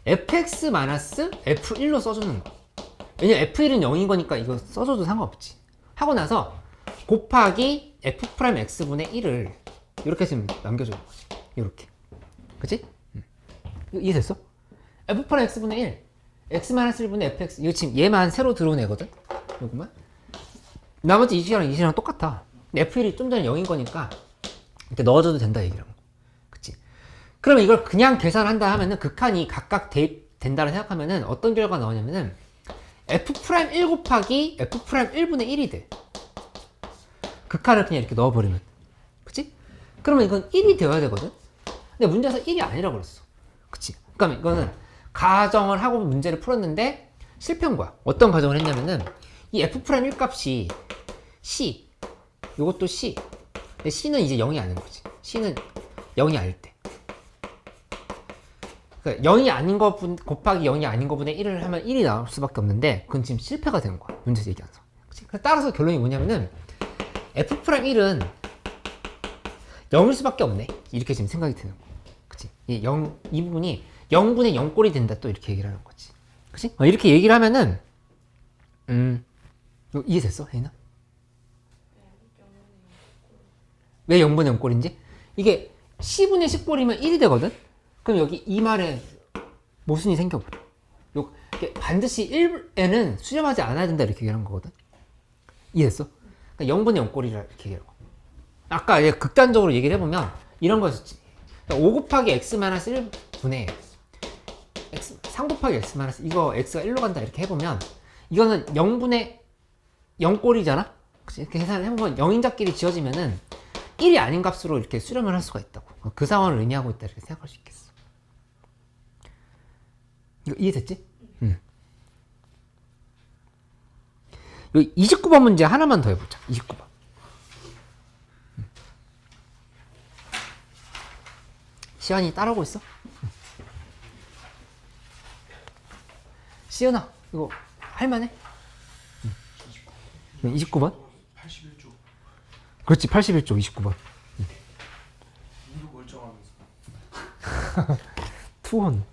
fx-f1로 써주는 거야. 왜냐면 f1은 0인 거니까 이거 써줘도 상관없지. 하고 나서 곱하기 f'x분의 1을 이렇게 지금 남겨주는 거지. 이렇게. 그치? 이거 이해됐어? f'x분의 1 x-1분의 fx 이거 지금 얘만 새로 들어온 애거든? 요거만 나머지 이 시랑 이 시랑 똑같아. f1이 좀 전에 0인 거니까 이렇게 넣어줘도 된다 얘기라고. 그치? 그러면 이걸 그냥 계산한다 하면은 극한이 각각 대입된다고 생각하면은 어떤 결과가 나오냐면은 f'1 곱하기 f'1분의 1이 돼. 극한을 그냥 이렇게 넣어버리면. 그치? 그러면 이건 1이 되어야 되거든? 근데 문제에서 1이 아니라고 그랬어. 그치? 그러니까 이거는 가정을 하고 문제를 풀었는데 실패한 거야. 어떤 가정을 했냐면은 이 f'1 값이 c, 요것도 c. 근데 c는 이제 0이 아닌 거지. c는 0이 아닐 때. 그러니까 0이 아닌 거 곱하기 0이 아닌 거분의 1을 하면 1이 나올 수밖에 없는데 그건 지금 실패가 되는 거야. 문제에서 얘기하면서. 그치? 따라서 결론이 뭐냐면은 f'1은 0일 수밖에 없네. 이렇게 지금 생각이 드는 거야. 그치? 이 부분이 0분의 0꼴이 된다. 또 이렇게 얘기를 하는 거지. 그치? 이렇게 얘기를 하면은, 이거 이해됐어? 혜인아? 왜 0분의 0꼴인지? 이게 C분의 10꼴이면 1이 되거든? 그럼 여기 이 말에 모순이 생겨버려. 반드시 1에는 수렴하지 않아야 된다. 이렇게 얘기하는 거거든? 이해됐어? 그러니까 0분의 0꼴이라 이렇게 얘기하는 거. 아까 극단적으로 얘기를 해보면 이런 거였었지. 5 곱하기 x-1분의 3 곱하기 x- 이거 x가 1로 간다 이렇게 해보면 이거는 0분의 0꼴이잖아? 이렇게 계산을 해보면 0인자끼리 지어지면은 1이 아닌 값으로 이렇게 수렴을 할 수가 있다고. 그 상황을 의미하고 있다 이렇게 생각할 수 있겠어. 이거 이해됐지? 응. 여기 29번 문제 하나만 더 해보자. 29번. 시연이 따라오고 있어? 시연아, 이거 할만해? 29번? 81조. 그렇지, 81쪽 29번. 이거 멀쩡하면서. 투혼.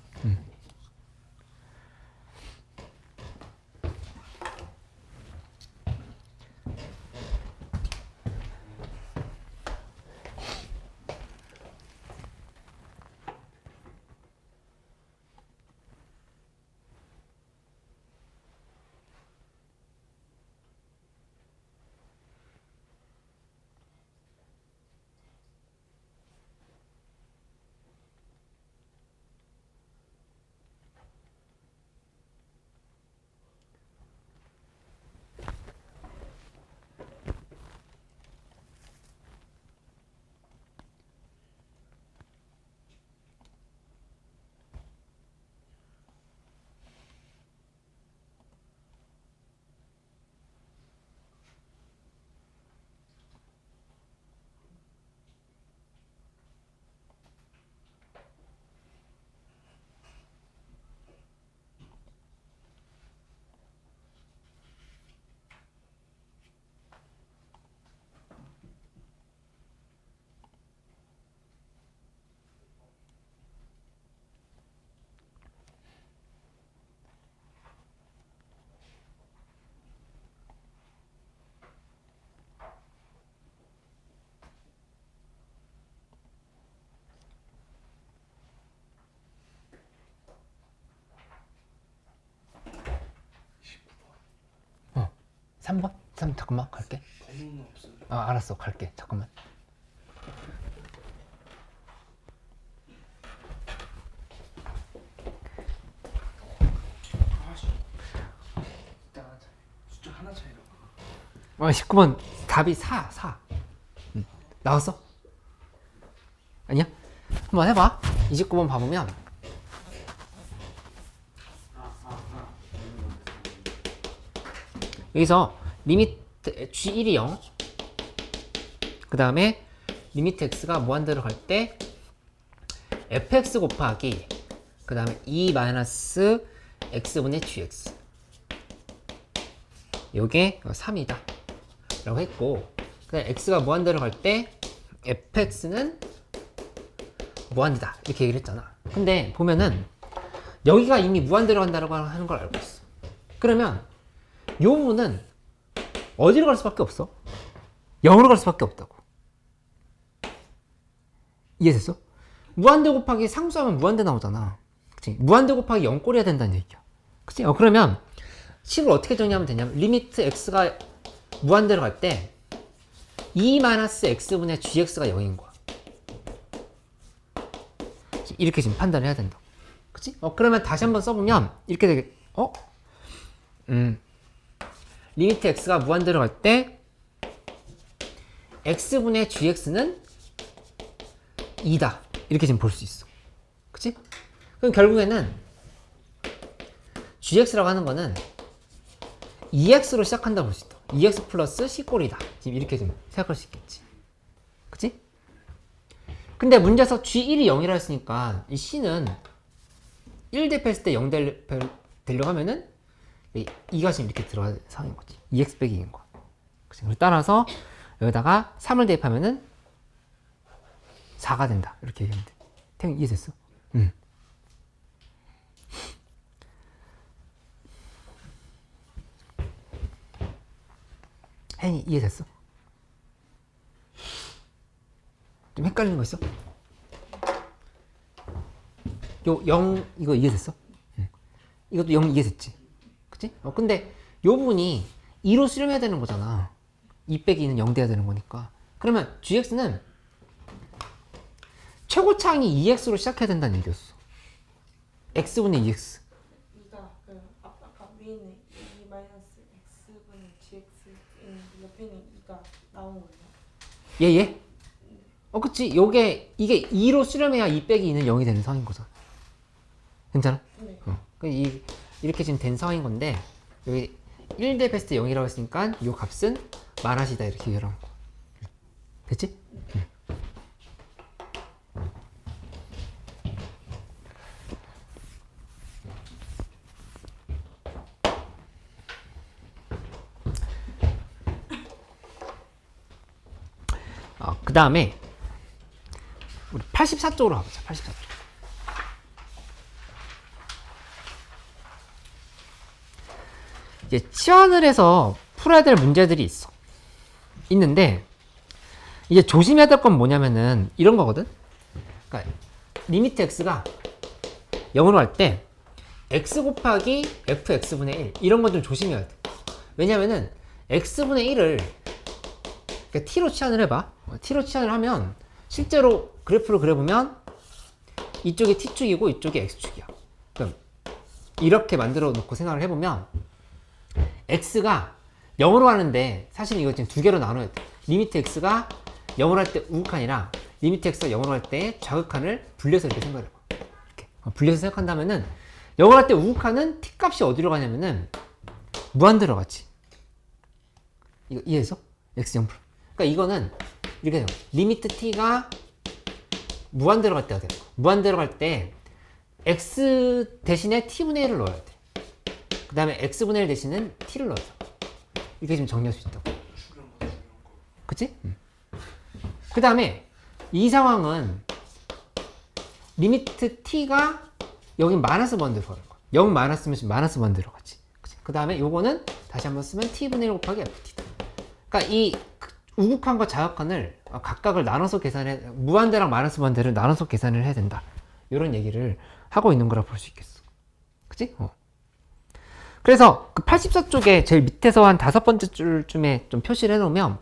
어. 3번? 3 잠깐만 갈게. 번호는 없어요. 아 알았어 갈게. 잠깐만. 아씨. 숫자 하나 차이. 숫자 하나 차이라고. 19번 답이 4. 나왔어? 아니야? 한번 해봐. 29번 봐보면 여기서 리미트 G1이 0, 그 다음에 리미트 x가 무한대로 갈 때 fx 곱하기 그 다음에 2 마이너스 x분의 gx, 요게 3이다 라고 했고, 그 다음에 x가 무한대로 갈 때 fx는 무한대다 이렇게 얘기를 했잖아. 근데 보면은 여기가 이미 무한대로 간다고 하는 걸 알고 있어. 그러면 요 부분은 어디로 갈 수밖에 없어? 0으로 갈 수밖에 없다고. 이해됐어? 무한대 곱하기 상수하면 무한대 나오잖아. 그치? 무한대 곱하기 0 꼴해야 된다는 얘기야. 그치? 그러면 식을 어떻게 정리하면 되냐면 리미트 x가 무한대로 갈 때 2-x분의 gx가 0인 거야. 이렇게 지금 판단을 해야 된다. 그치? 그러면 다시 한번 써보면 이렇게 되겠, 리미트 x가 무한대로 갈 때 x분의 gx는 2다. 이렇게 지금 볼 수 있어. 그치? 그럼 결국에는 gx라고 하는 거는 2x로 시작한다 볼 수 있다. 2x 플러스 c꼴이다. 지금 이렇게 좀 생각할 수 있겠지. 그치? 근데 문제에서 g1이 0이라 했으니까 이 c는 1 대표했을 때 0 되려고 하면은 2가 지금 이렇게 들어가야 상황인 거지. 2x 빼기 2인 거야. 그치? 따라서 여기다가 3을 대입하면은 4가 된다. 이렇게 얘기하면 돼. 태형 이해됐어? 응. 혜인이 이해됐어? 좀 헷갈리는 거 있어? 요 0 이거 이해됐어? 응. 이것도 0 이해됐지? 그치? 근데 요 부분이 2로 수렴해야 되는 거잖아. 2 빼기 2는 0 돼야 되는 거니까. 그러면 gx는 최고차항이 2x로 시작해야 된다는 얘기였어. x분의 2x. 2가 그 아까 위에 있는 2 마이너스 x분의 gx 옆에 있는 2가 나온 거예요. 예? 그치. 이게 2로 수렴해야 2 빼기 2는 0이 되는 상황인 거잖아. 괜찮아? 네. 이렇게 지금 된 상황인 건데, 여기 1 대입했을 때 0이라고 했으니까 이 값은 마라시다 이렇게 얘기를 한 거. 됐지? 응. 그 다음에 우리 84쪽으로 가보자. 84쪽. 이제 치환을 해서 풀어야 될 문제들이 있는데 이제 조심해야 될 건 뭐냐면은 이런 거거든. 그러니까 리미트 x가 0으로 할 때 x 곱하기 fx분의 1 이런 건 좀 조심해야 돼. 왜냐면은 x분의 1을 그러니까 t로 치환을 해봐. t로 치환을 하면 실제로 그래프를 그려보면 이쪽이 t축이고 이쪽이 x축이야. 그럼 이렇게 만들어 놓고 생각을 해보면 x가 0으로 하는데 사실 이거 지금 두 개로 나눠야 돼. 리미트 x가 0으로 할 때 우극한이랑 리미트 x가 0으로 할 때 좌극한을 분리해서 이렇게 생각을 해봐. 이렇게 분리해서 생각한다면은 0으로 할 때 우극한은 t 값이 어디로 가냐면은 무한대로 가지. 이거 이해해서? x 0 그러니까 이거는 이렇게 돼요. 리미트 t가 무한대로 갈 때가 돼요. 무한대로 갈 때 x 대신에 t분의 1을 넣어야 돼. 그 다음에 x분의 1 대신은 t를 넣어야 돼. 이렇게 지금 정리할 수 있다고. 그치? 그 다음에 이 상황은 리미트 t가 여기 마이너스 번대로 가는 거야. 0 마이너스면 마이너스 번대로 가지. 그 다음에 요거는 다시 한번 쓰면 t분의 1 곱하기 ft다. 그러니까 이 우극한과 좌극한을 각각을 나눠서 계산해, 무한대랑 마이너스 번대를 나눠서 계산을 해야 된다. 이런 얘기를 하고 있는 거라 볼 수 있겠어. 그치? 그래서 그 84쪽에 제일 밑에서 한 5번째 줄쯤에 좀 표시를 해놓으면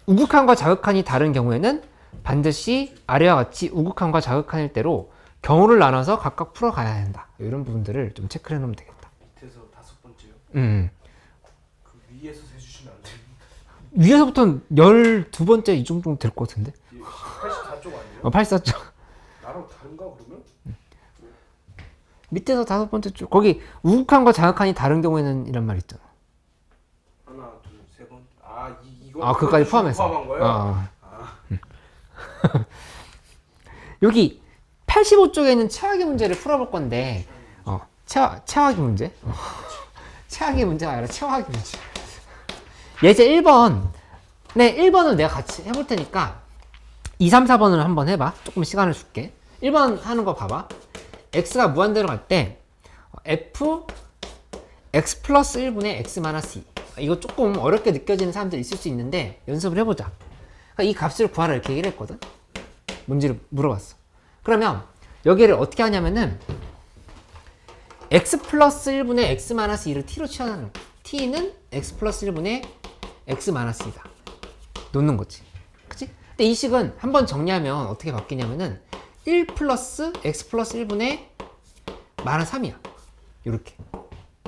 우극한과 좌극한이 다른 경우에는 반드시 아래와 같이 우극한과 좌극한일 때로 경우를 나눠서 각각 풀어가야 한다. 이런 부분들을 좀 체크를 해놓으면 되겠다. 밑에서 5번째요? 그 위에서 세주시면 안 됩니까? 위에서부터는 12번째 이 정도 될 것 같은데? 84쪽 아니에요? 84쪽. 나랑 다른가 그러면? 밑에서 5번째 줄. 거기 우극한과 좌극한이 다른 경우에는 이란 말 있잖아. 하나, 둘, 세 번. 이거. 아, 그거까지 포함해서. 포함한 거예요? 여기 85쪽에 있는 최악의 문제를 풀어볼 건데, 최악의 문제? 최악의 문제가 아니라 최악의 문제. 예제 1번. 네, 1번을 내가 같이 해볼 테니까 2, 3, 4번을 한번 해봐. 조금 시간을 줄게. 1번 하는 거 봐봐. x가 무한대로 갈 때 f x 플러스 1분의 x 마이너스 2. 이거 조금 어렵게 느껴지는 사람들이 있을 수 있는데 연습을 해보자. 그러니까 이 값을 구하라 이렇게 얘기를 했거든. 뭔지를 물어봤어. 그러면 여기를 어떻게 하냐면은 x 플러스 1분의 x 마이너스 2를 t로 치환하는 거야. t는 x 플러스 1분의 x 마이너스 2다. 놓는 거지. 그치? 근데 이 식은 한번 정리하면 어떻게 바뀌냐면은 1 플러스 x 플러스 1분의 마이너스 3이야. 요렇게.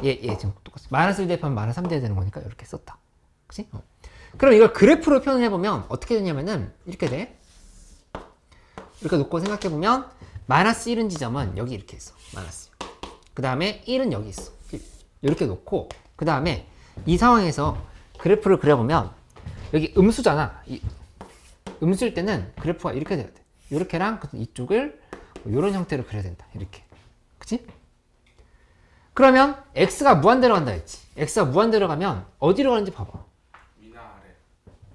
얘 지금 똑같아. 마이너스 1 대입하면 마이너스 3 돼야 되는 거니까 이렇게 썼다. 그치? 그럼 이걸 그래프로 표현해보면 어떻게 되냐면은 이렇게 돼. 이렇게 놓고 생각해보면 마이너스 1은 지점은 여기 이렇게 있어. 마이너스. 그 다음에 1은 여기 있어. 1. 이렇게 놓고 그 다음에 이 상황에서 그래프를 그려보면 여기 음수잖아. 음수일 때는 그래프가 이렇게 돼야 돼. 이렇게랑 이쪽을 이런 형태로 그려야 된다. 이렇게. 그치? 그러면 x가 무한대로 간다 했지. x가 무한대로 가면 어디로 가는지 봐봐. 위나 아래.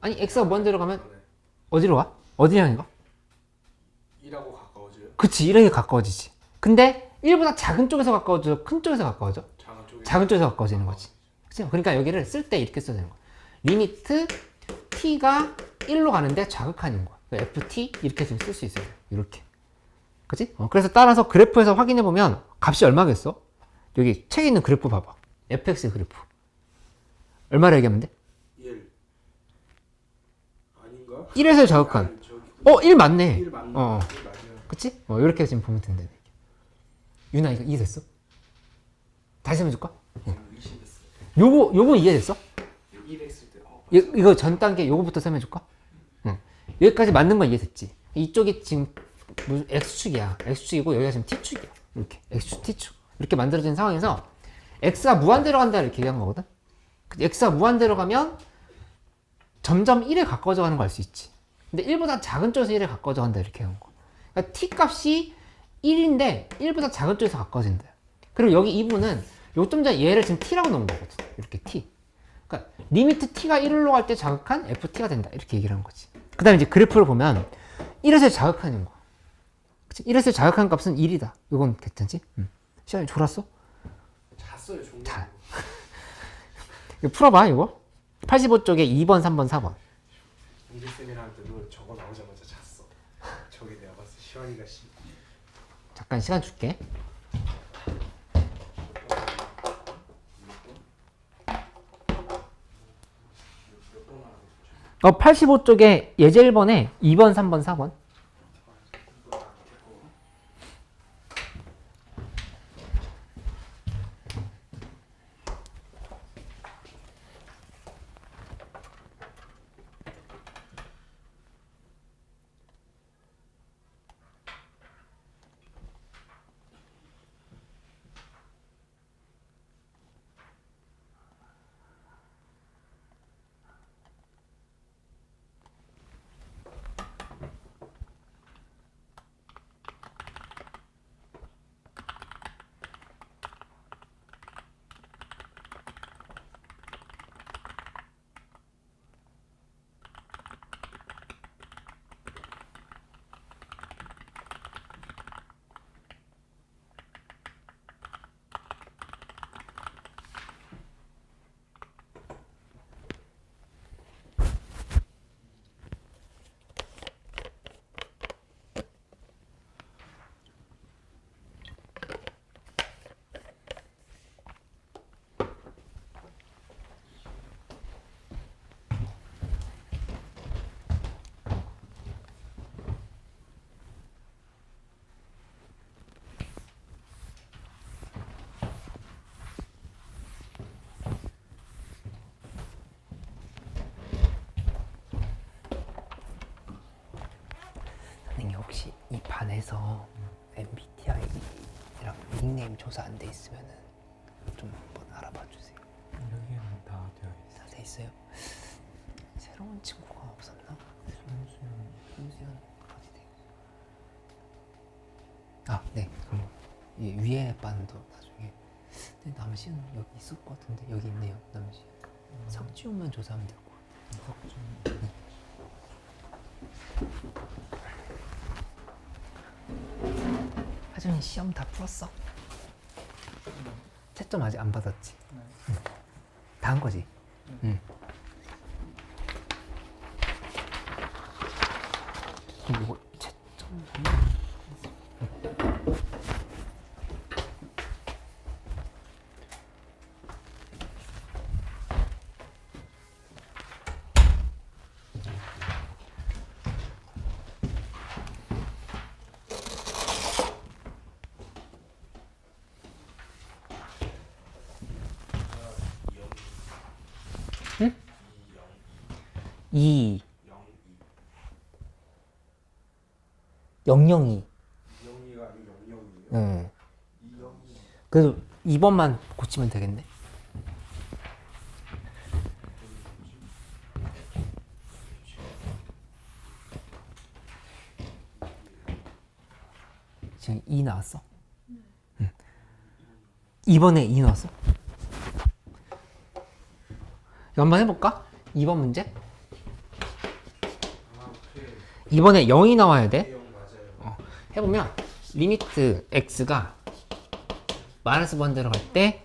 아니 x가 무한대로 가면 네. 어디로 가? 어디 향해 가? 2라고 가까워져요? 그치, 1향에 가까워지지. 근데 1보다 작은 쪽에서 가까워져, 큰 쪽에서 가까워져? 작은 쪽에서 가까워지는 거지. 그치? 그러니까 여기를 쓸 때 이렇게 써야 되는 거야. 리미트 t가 1로 가는데 좌극한인 거야. ft 이렇게 좀 쓸 수 있어요. 이렇게. 그치? 그래서 따라서 그래프에서 확인해 보면 값이 얼마겠어? 여기 책에 있는 그래프 봐봐. fx 그래프. 얼마를 얘기하면 돼? 1. 아닌가? 1에서 좌극한. 아니, 저기 1 맞네. 1 맞나? 1 맞아요. 그치? 이렇게 지금 보면 된다. 유나 이거 이해됐어? 다시 한번 줄까? 의심했어요. 요거 이해됐어? 1 했을 때. 이거 전 단계 요거부터 설명해 줄까? 응. 여기까지 맞는 건 이해됐지? 이쪽이 지금 x축이야. x축이고 여기가 지금 t축이야. 이렇게 x축, t축 이렇게 만들어진 상황에서 x가 무한대로 간다 이렇게 얘기한 거거든. x가 무한대로 가면 점점 1에 가까워져 가는 거 알 수 있지. 근데 1보다 작은 쪽에서 1에 가까워져 간다 이렇게 한 거. 그러니까 t 값이 1인데 1보다 작은 쪽에서 가까워진다. 그리고 여기 이 부분은 요좀 전에 얘를 지금 t라고 놓은 거거든. 이렇게 t. 그러니까 리미트 t가 1로 갈 때 자극한 ft가 된다. 이렇게 얘기를 한 거지. 그 다음에 이제 그래프를 보면 1에서 자극하는 거. 그치? 1에서 자극한 값은 1이다. 이건 괜찮지? 시간이 졸았어? 잤어요. 종료. 자. 이거 풀어봐 이거. 85쪽에 2번, 3번, 4번. 공대쌤이랑도 저거 나오자마자 잤어. 저게 내가 봤을 때 시환이가 잠깐 시간 줄게. 85쪽에 예제 1번에 2번, 3번, 4번. 선생님 혹시 이 반에서 MBTI랑 닉네임 조사 안 돼 있으면은 좀 한번 알아봐 주세요. 여기에는 다 되어 있어요. 다 돼 있어요? 새로운 친구가 없었나? 손수연 어디 돼? 아, 네. 그럼 이 위에 반도 나중에. 근데 남시은 여기 있을 것 같은데 여기 있네요. 남시은. 석지훈만 조사하면 될 것 같아요. 하준이 시험 다 풀었어? 채점 아직 안 받았지? 응. 다 한 거지? 응. 그럼 이거 채점 응? 2 002. 이영이가 아니고 영영이에요. 응. 이영이. 그래도 2번만 고치면 되겠네. 지금 2 나왔어? 응. 2번에 2 나왔어? 이거 한번 해볼까? 2번 문제? 아, 오케이. 2번에 0이 나와야 돼. 영 맞아요. 해보면 리미트 x가 마이너스 번 들어갈 때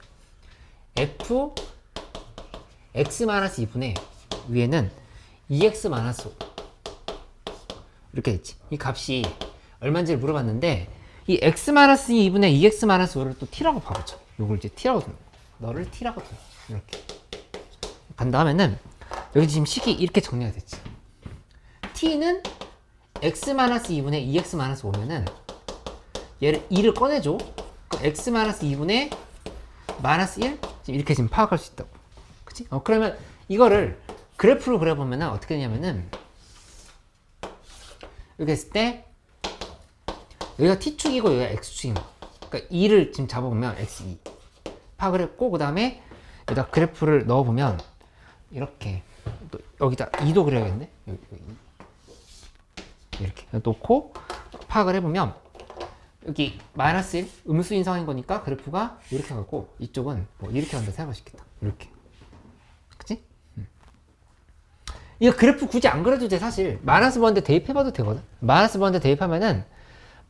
f x 마이너스 2분의 위에는 2x 마이너스 5 이렇게 됐지. 이 값이 얼마인지를 물어봤는데 이 x 마이너스 2분의 2x 마이너스 5를 또 t라고 봐보자. 요걸 이제 t라고 두는 거. 너를 t라고 두는 거. 이렇게 간 다음에는 여기 지금 식이 이렇게 정리가 됐지. t는 x 마이너스 2분의 2x 마이너스 5면은 얘를 2를 꺼내줘. 그럼 x 마이너스 2분의 마이너스 1 지금 이렇게 지금 파악할 수 있다고. 그치? 그러면 이거를 그래프로 그려보면은 어떻게 되냐면은 이렇게 했을 때 여기가 t축이고 여기가 x축인 거. 그러니까 2를 지금 잡아보면 x2 파악을 했고 그 다음에 여기다 그래프를 넣어보면 이렇게 또 여기다 2도 그려야겠네. 여기 2. 이렇게 놓고 파악을 해보면 여기 마이너스 1 음수인 상황인 거니까 그래프가 이렇게 가고 이쪽은 뭐 이렇게 간다 생각할 수 있겠다. 이렇게. 그치? 이거 그래프 굳이 안 그려도 돼. 사실 마이너스 번데 대입해봐도 되거든. 마이너스 번데 대입하면은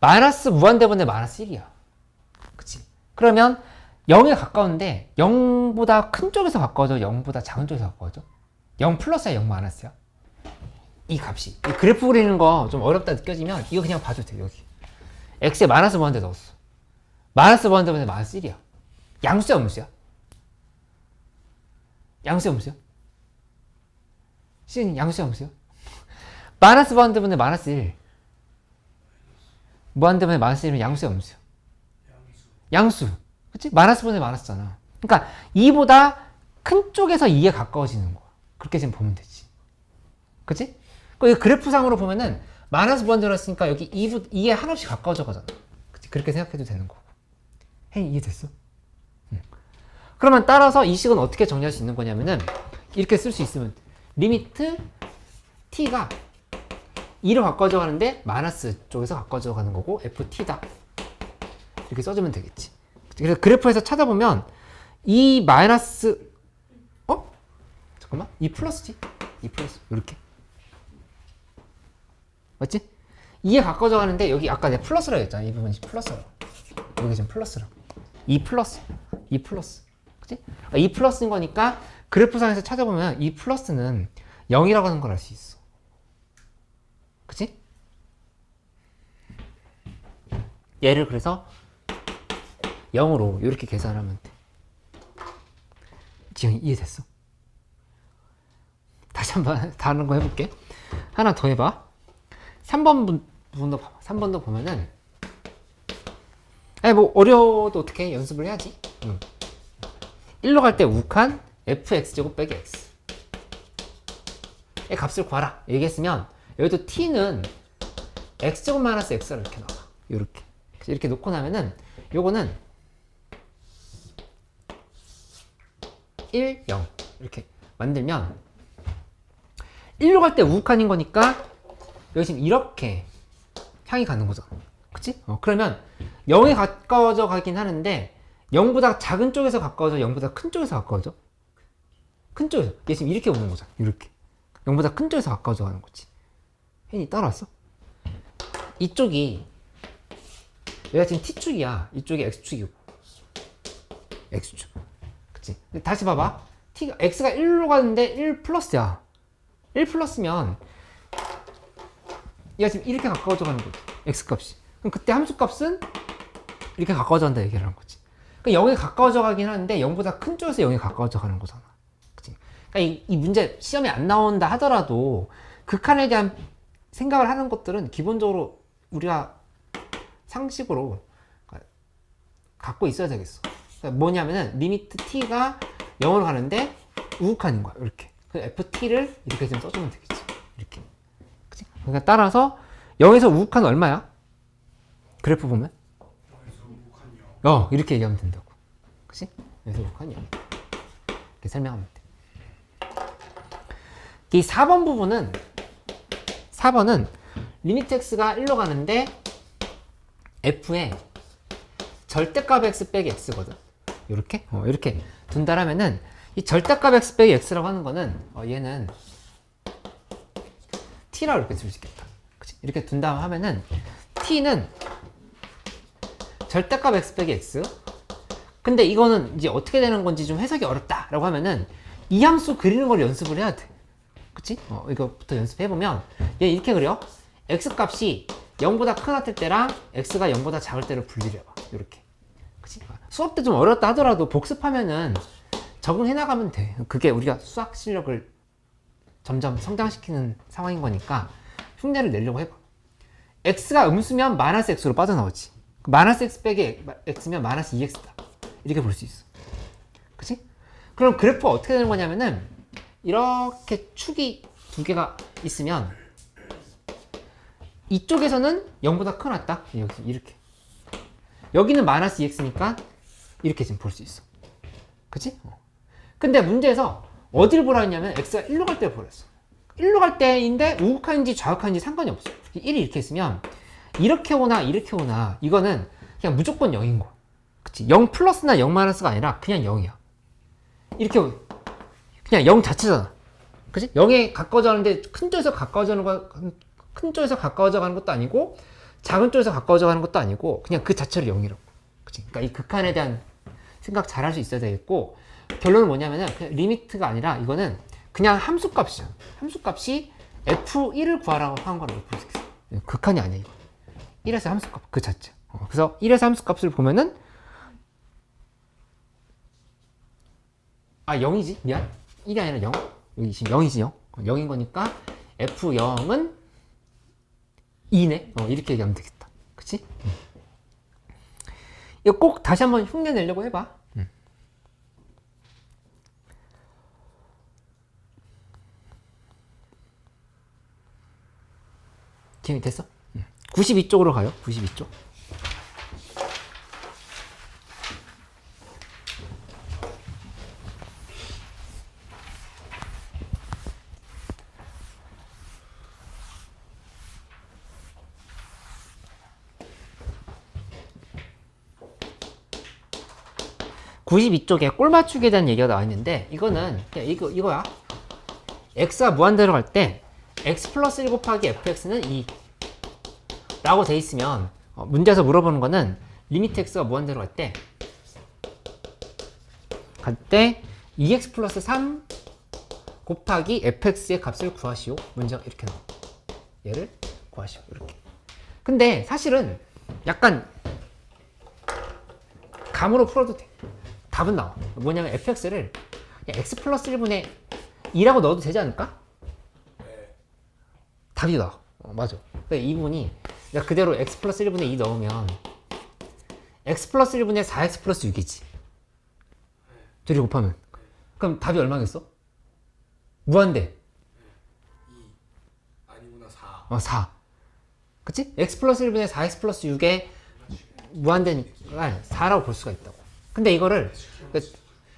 마이너스 무한대분의 마이너스 1이야. 그치? 그러면 0에 가까운데 0보다 큰 쪽에서 가까워져? 0보다 작은 쪽에서 가까워져? 0 플러스야 0 마이너스야? 이 값이 이 그래프 그리는 거 좀 어렵다 느껴지면 이거 그냥 봐도 돼. 여기 x에 마이너스 번데 넣었어. 마이너스 번데 마이너스 1이야. 양수야 음수야? 양수야 음수야? 신 양수야 음수야? 마이너스 번데 마이너스 1 무한대분의 마이너스 1이면 양수야 음수야? 양수. 그치? 마이너스 번데 마이너스잖아. 그러니까 2보다 큰 쪽에서 2에 가까워지는 거야. 그렇게 지금 보면 되지. 그치? 그 그래프상으로 보면은 마이너스 번째로 했으니까 여기 2에 한없이 가까워져 가잖아. 그치? 그렇게 생각해도 되는 거고. 헤이, 이해됐어? 응. 그러면 따라서 이 식은 어떻게 정리할 수 있는 거냐면은 이렇게 쓸 수 있으면 돼. 리미트 t가 2로 가까워져 가는데 마이너스 쪽에서 가까워져 가는 거고 ft다. 이렇게 써주면 되겠지. 그래서 그래프에서 찾아보면 이 마이너스 잠깐만 2 플러스지? 2 플러스 이렇게 맞지? 2에 가까워져 가는데 여기 아까 내가 플러스라고 했잖아. 이 부분이 플러스라고 여기 지금 플러스라고 2 플러스 2 플러스 그치? 2 플러스인 거니까 그래프상에서 찾아보면 이 플러스는 0이라고 하는 걸 알 수 있어. 그치? 얘를 그래서 0으로 이렇게 계산하면 돼. 지금 이해됐어? 다시 한번 다른 거 해볼게. 하나 더 해봐. 3번 부분도 봐봐. 3번도 보면은 아니 뭐 어려워도 어떻게 연습을 해야지. 1로 갈 때 우칸 fx제곱 빼기 x 의 값을 구하라 얘기했으면 여기도 t는 x제곱 마이너스 x가 이렇게 나와. 이렇게 놓고 나면은 요거는 1, 0 이렇게 만들면 1로 갈 때 우칸인 거니까 여기 지금 이렇게 향이 가는 거잖아. 그치? 그러면 0에 가까워져 가긴 하는데 0보다 작은 쪽에서 가까워져 0보다 큰 쪽에서 가까워져? 큰 쪽에서. 얘 지금 이렇게 오는 거잖아. 이렇게 0보다 큰 쪽에서 가까워져 가는 거지. 혜인이 따라왔어? 이쪽이 얘가 지금 t축이야. 이쪽이 x축이고 x축. 그치? 근데 다시 봐봐. x가 1로 가는데 1 플러스야. 1 플러스면 얘가 지금 이렇게 가까워져 가는 거지. x값이. 그럼 그때 함수값은 이렇게 가까워져 간다 얘기를 하는 거지. 그러니까 0에 가까워져 가긴 하는데 0보다 큰 쪽에서 0에 가까워져 가는 거잖아. 그치? 그러니까 이 문제 시험에 안 나온다 하더라도 극한에 대한 생각을 하는 것들은 기본적으로 우리가 상식으로 갖고 있어야 되겠어. 그러니까 뭐냐면은 리미트 t가 0으로 가는데 우극한인 거야. 이렇게. ft를 이렇게 좀 써주면 되겠지. 이렇게. 그치? 그러니까 따라서 0에서 우극한 얼마야? 그래프 보면? 이렇게 얘기하면 된다고. 그치? 0에서 우극한 0. 이렇게 설명하면 돼. 이 4번 부분은 4번은 리미트 x가 1로 가는데 f에 절대값 x 빼기 x거든. 이렇게 이렇게 둔다라면은 이 절대값 x 빼기 x라고 하는 거는 얘는 t라고 이렇게 쓸 수 있겠다. 그치? 이렇게 둔 다음 하면은 t는 절대값 x 빼기 x. 근데 이거는 이제 어떻게 되는 건지 좀 해석이 어렵다라고 하면은 이 함수 그리는 걸 연습을 해야 돼. 그치? 이거부터 연습해보면 얘 이렇게 그려. x 값이 0보다 크다 때랑 x가 0보다 작을 때를 분리를 해봐. 이렇게. 그치? 수업 때 좀 어렵다 하더라도 복습하면은 적응해 나가면 돼. 그게 우리가 수학 실력을 점점 성장시키는 상황인 거니까 흉내를 내려고 해봐. x가 음수면 마이너스 x로 빠져나오지. 마이너스 x 빼기 x면 마이너스 2x다. 이렇게 볼 수 있어. 그치? 그럼 그래프가 어떻게 되는 거냐면은 이렇게 축이 두 개가 있으면 이쪽에서는 0보다 커놨다. 여기 이렇게. 여기는 마이너스 2x니까 이렇게 지금 볼 수 있어. 그치? 근데 문제에서 어디를 보라 했냐면 x가 1로 갈 때 보랬어. 1로 갈 때인데 우극한인지 좌극한인지 상관이 없어. 1이 이렇게 있으면 이렇게 오나 이렇게 오나 이거는 그냥 무조건 0인 거야. 그치? 0 플러스나 0 마이너스가 아니라 그냥 0이야. 이렇게 그냥 0 자체잖아. 그치? 0에 가까워져 가는데 큰 쪽에서 가까워져 가는 것도 아니고 작은 쪽에서 가까워져 가는 것도 아니고 그냥 그 자체로 0이라고. 그치? 그러니까 이 극한에 대한 생각 잘 할 수 있어야 되겠고, 결론은 뭐냐면은 그냥 리미트가 아니라 이거는 그냥 함수값이야. 함수값이 f1을 구하라고 한 거라고 볼 수 있어. 극한이 아니야 이거. 1에서 함수값 그 자체. 그래서 1에서 함수값을 보면은 0이지? 미안. 1이 아니라 0. 여기 지금 0이지 0. 0인 거니까 f0은 2네. 이렇게 얘기하면 되겠다. 그치? 이거 꼭 다시 한번 흉내 내려고 해봐. 지금 됐어? 92쪽으로 가요. 92쪽. (92쪽에) 꼴 맞추기에 대한 얘기가 나와 있는데, 이거는 그냥 이거야. x가 무한대로 갈 때 x 플러스 1 곱하기 fx는 2 라고 돼 있으면, 문제에서 물어보는 거는 리미트 x가 무한대로 갈 때 2x 플러스 3 곱하기 fx의 값을 구하시오. 문제가 이렇게 나와. 얘를 구하시오. 이렇게. 근데 사실은 약간 감으로 풀어도 돼. 답은 나와. 뭐냐면 fx를 x 플러스 1분의 2라고 넣어도 되지 않을까? 답이 나와. 맞아. 그러니까 이 부분이 그대로 x 플러스 1분의 2 넣으면 x 플러스 1분의 4x 플러스 6이지. 둘이 곱하면. 그럼 답이 얼마겠어? 무한대. 2 아니구나 4. 4. 그치? x 플러스 1분의 4x 플러스 6의 무한대니까 4라고 볼 수가 있다고. 근데 이거를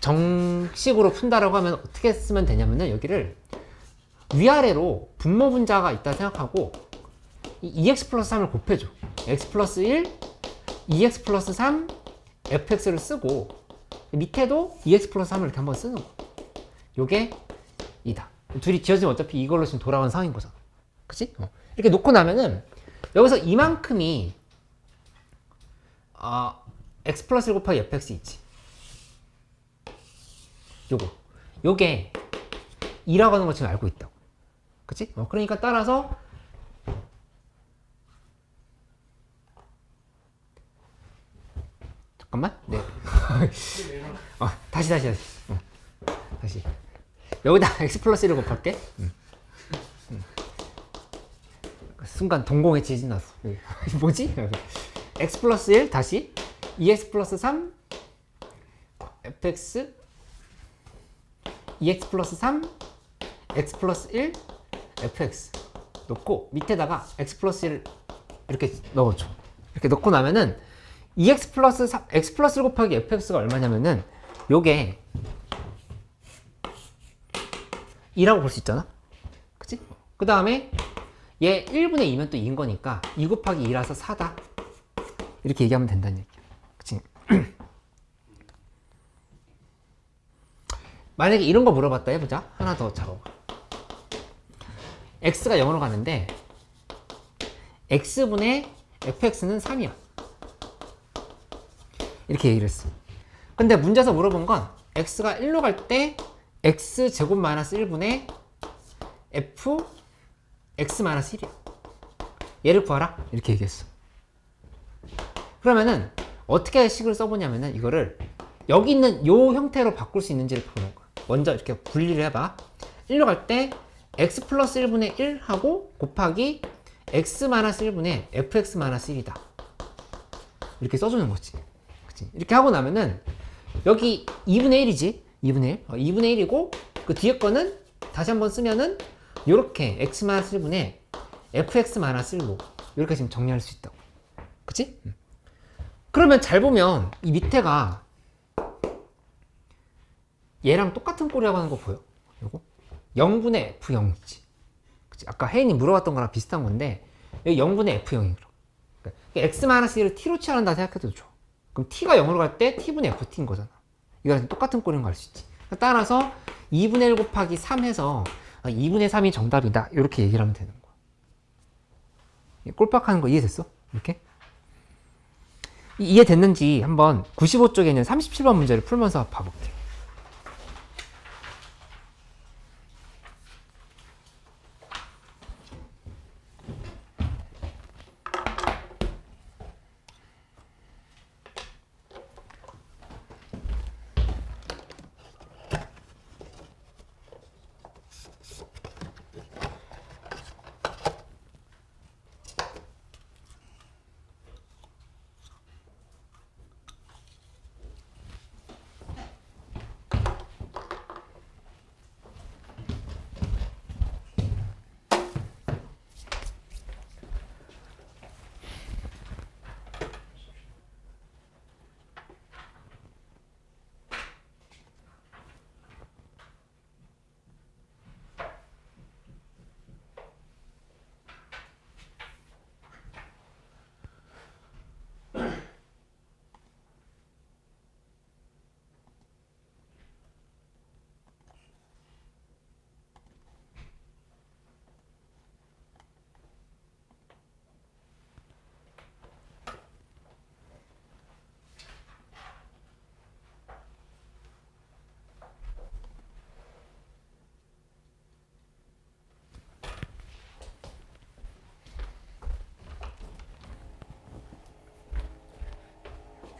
정식으로 푼다라고 하면 어떻게 쓰면 되냐면은 여기를 위아래로 분모 분자가 있다 생각하고 이 2x 플러스 3을 곱해줘. x 플러스 1, 2x 플러스 3, fx를 쓰고 밑에도 2x 플러스 3을 이렇게 한번 쓰는 거. 요게 이다. 둘이 지어지면 어차피 이걸로 지금 돌아온 상인 거잖아. 그치? 이렇게 놓고 나면은 여기서 이만큼이 x 플러스 1 곱하기 fx 있지. 요게 2라고 하는 거 지금 알고 있다고. 그치? 그러니까 따라서 잠깐만. 네. 다시. 다시. 여기다 x 플러스 1을 곱할게. 순간 동공의 지진 났어. 뭐지? x 플러스 1 다시 2x 플러스 3 fx 2x 플러스 3 x 플러스 1 fx 놓고 밑에다가 x 플러스 1 이렇게 넣어줘. 이렇게 넣고 나면은 2x 플러스 3, x 플러스 1 곱하기 fx가 얼마냐면은 요게 2라고 볼 수 있잖아. 그치? 그 다음에 얘 1분의 2면 또 2인 거니까 2 곱하기 2라서 4다. 이렇게 얘기하면 된다는 얘기야. 그치? 만약에 이런 거 물어봤다 해보자. 하나 더 잡아봐. x가 0으로 가는데 x분의 fx는 3이야. 이렇게 얘기를 했어. 근데 문제에서 물어본 건 x가 1로 갈 때 x제곱 마이너스 1분의 f x 마이너스 1이야. 얘를 구하라. 이렇게 얘기했어. 그러면은 어떻게 식을 써보냐면은 이거를 여기 있는 요 형태로 바꿀 수 있는지를 보는 거야. 먼저 이렇게 분리를 해봐. 1로 갈 때 x 플러스 1분의 1 하고 곱하기 x 마이너스 1분의 fx 마이너스 1이다. 이렇게 써주는 거지. 그치? 이렇게 하고 나면은 여기 2분의 1이지. 2분의 1. 2분의 1이고 그 뒤에 거는 다시 한번 쓰면은 요렇게 x 마이너스 1분의 fx 마이너스 1로 이렇게 지금 정리할 수 있다고. 그치? 그러면 잘 보면 이 밑에가 얘랑 똑같은 꼴이라고 하는 거 보여? 요거 0분의 f0이지. 그치? 아까 혜인이 물어봤던 거랑 비슷한 건데 여기 0분의 f0이 그러니까 x-1을 t로 취한다 생각해도 좋아. 그럼 t가 0으로 갈 때 t분의 ft인 거잖아. 이거랑 똑같은 꼴인 거 알 수 있지. 따라서 2분의 1 곱하기 3 해서 2분의 3이 정답이다. 이렇게 얘기를 하면 되는 거야. 꼴박하는 거 이해됐어? 이렇게? 이해됐는지 한번 95쪽에 있는 37번 문제를 풀면서 봐볼게요.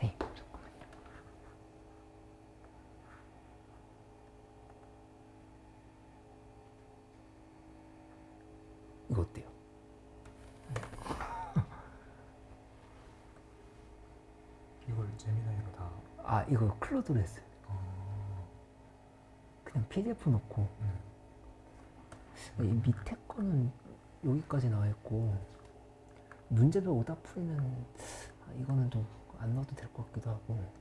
네, 잠깐만요. 이거 어때요? 이걸 재미나이로 다. 아, 이거 클로드로 했어요. 그냥 PDF 넣고 이 밑에 거는 여기까지 나와 있고 문제별 오답풀이는 이거는 좀 안 넣어도 될 것 같기도 하고.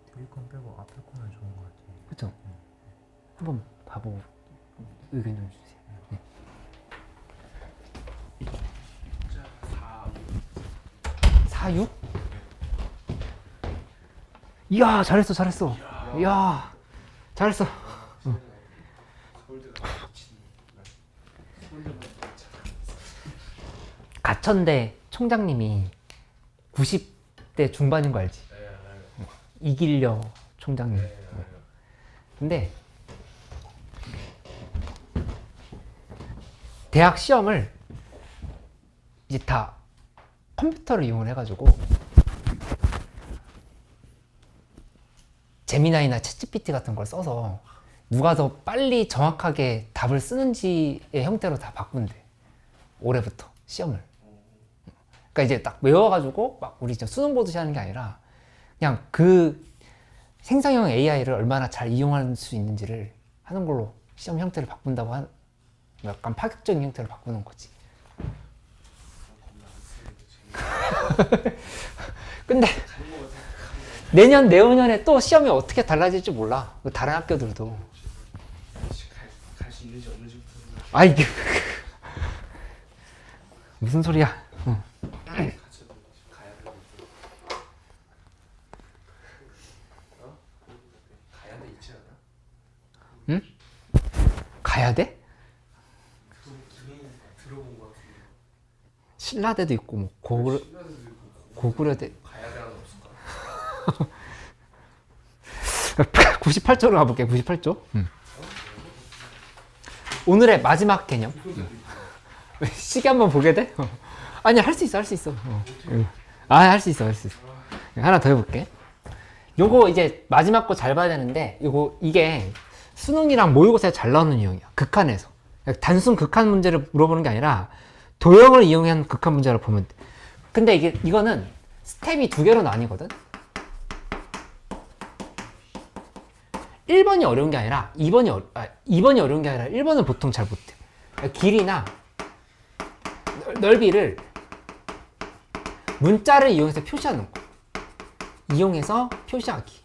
뒤에 건 빼고 앞에 거는 좋은 것 같아요. 그쵸? 한번 봐보고 의견 좀 주세요. 네. 자, 4. 4, 6? 이야, 잘했어, 잘했어. 이야, 잘했어. 서울대가 미친. 서울대만 괜찮아. 가천대 총장님이 90대 중반인 거 알지? 네, 알아요. 이길려 총장님. 네, 알아요. 근데 대학 시험을 이제 다 컴퓨터를 이용을 해가지고 제미나이나 챗GPT 같은 걸 써서 누가 더 빨리 정확하게 답을 쓰는지의 형태로 다 바꾼대. 올해부터 시험을. 그러니까 이제 딱 외워가지고 막 우리 수능 보듯이 하는 게 아니라 그냥 그 생성형 AI를 얼마나 잘 이용할 수 있는지를 하는 걸로 시험 형태를 바꾼다고 한 약간 파격적인 형태로 바꾸는 거지. 근데 내년 내후년에 또 시험이 어떻게 달라질지 몰라. 다른 학교들도. 갈 수 있는지 없는지부터 아이 무슨 소리야? 응. 같이 가야 돼. 가야 돼 있지 않아? 가야 돼? 그 기회니까 들어본 것 같은데. 신라대도 있고 뭐 신라대도 있고 고구려대. 가야 돼 하나 없을까? 98조로 가볼게. 98조. 오늘의 마지막 개념. 왜 시계 한번 보게 돼? 아니 할 수 있어, 할 수 있어. 할 수 있어, 할 수 있어. 하나 더 해볼게. 요거 이제 마지막 거 잘 봐야 되는데 이게 수능이랑 모의고사에 잘 나오는 유형이야. 극한에서. 단순 극한 문제를 물어보는 게 아니라 도형을 이용한 극한 문제를 보면 돼. 근데 이거는 스텝이 두 개로 나뉘거든. 1번이 어려운 게 아니라 2번이 어려운 게 아니라 1번은 보통 잘 못해. 길이나 넓이를 문자를 이용해서 표시하는 거. 이용해서 표시하기.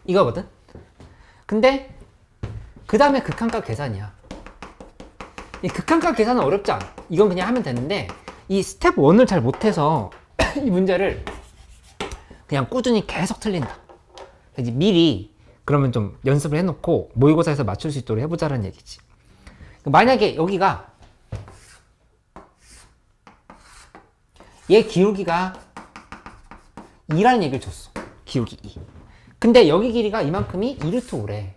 이거거든. 근데 그 다음에 극한값 계산이야. 이 극한값 계산은 어렵지 않아. 이건 그냥 하면 되는데 이 스텝 1을 잘 못해서 이 문제를 그냥 꾸준히 계속 틀린다. 이제 미리 그러면 좀 연습을 해놓고 모의고사에서 맞출 수 있도록 해보자는 얘기지. 만약에 여기가 얘 기울기가 2라는 얘기를 줬어. 기울기 2. 근데 여기 길이가 이만큼이 2루트 5래.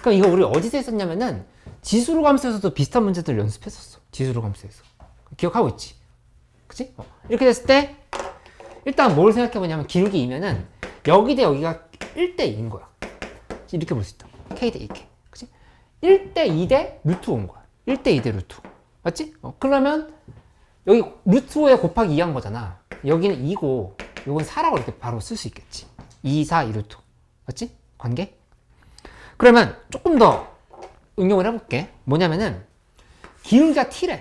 그럼 이거 우리 어디서 했었냐면은 지수로 감수에서도 비슷한 문제들 연습했었어. 지수로 감수에서. 기억하고 있지? 그치? 이렇게 됐을 때 일단 뭘 생각해보냐면 기울기 2면은 여기 대 여기가 1대 2인 거야. 이렇게 볼 수 있다. K 대 2K. 그치? 1대 2 대 루트 5인 거야. 1대 2 대 루트 5. 맞지? 그러면 여기 루트 5에 곱하기 2 한 거잖아. 여기는 2고 요건 4라고 이렇게 바로 쓸 수 있겠지. 2, 4, 2 루트 5. 맞지? 관계? 그러면 조금 더 응용을 해볼게. 뭐냐면은 기울기가 t래.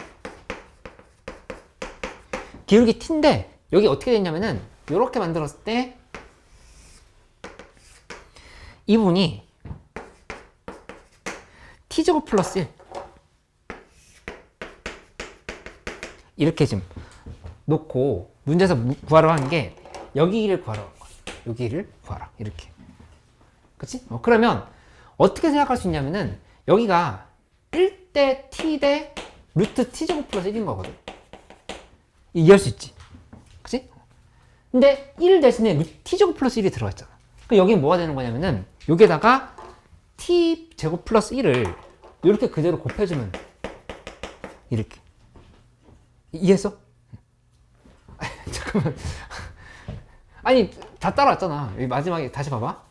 기울기 t인데 여기 어떻게 됐냐면은 이렇게 만들었을 때 이분이 t제곱 플러스 1 이렇게 지금 놓고 문제에서 구하러 하는 게 여기 길이를 구하러 하는 거야. 여기 길이를 구하라. 이렇게. 그치? 그러면 어떻게 생각할 수 있냐면은 여기가 1대 t 대 루트 t제곱 플러스 1인 거거든. 이해할 수 있지? 그치? 근데 1 대신에 루트 t제곱 플러스 1이 들어가 있잖아. 그럼 여기 뭐가 되는 거냐면은 여기에다가 t제곱 플러스 1을 이렇게 그대로 곱해주면 돼. 이렇게. 이해했어? 잠깐만. 아니, 다 따라왔잖아. 여기 마지막에 다시 봐봐.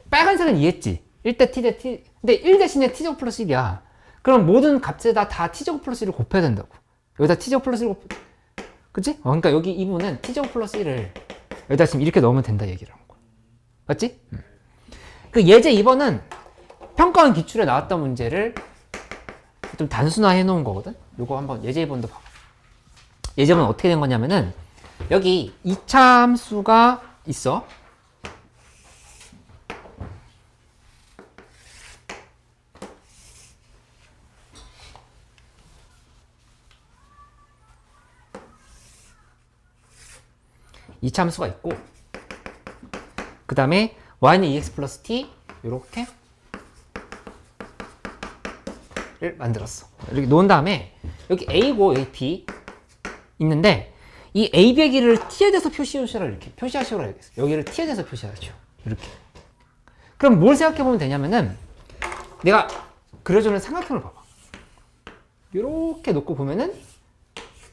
빨간색은 이해했지? 1대 t 대 t. 근데 1 대신에 t제곱 플러스 1이야. 그럼 모든 값에다 다 t제곱 플러스 1을 곱해야 된다고. 여기다 t제곱 플러스 1 그치? 그러니까 여기 이 부분은 t제곱 플러스 1을 여기다 지금 이렇게 넣으면 된다 얘기를 하는 거야. 맞지? 그 예제 2번은 평가원 기출에 나왔던 문제를 좀 단순화해 놓은 거거든? 요거 한번 예제 2번도 봐봐. 예제 2번은 어떻게 된 거냐면은 여기 이차함수가 있어. 이차함수가 있고 그 다음에 y는 ex 플러스 t 요렇게 를 만들었어. 이렇게 놓은 다음에 여기 a고 여기 b 있는데 이 a, b의 길이를 t에 대해서 표시하시라 이렇게 표시하시라 알겠어. 여기를 t에 대해서 표시하죠. 이렇게. 그럼 뭘 생각해 보면 되냐면은 내가 그려주는 삼각형을 봐봐. 이렇게 놓고 보면은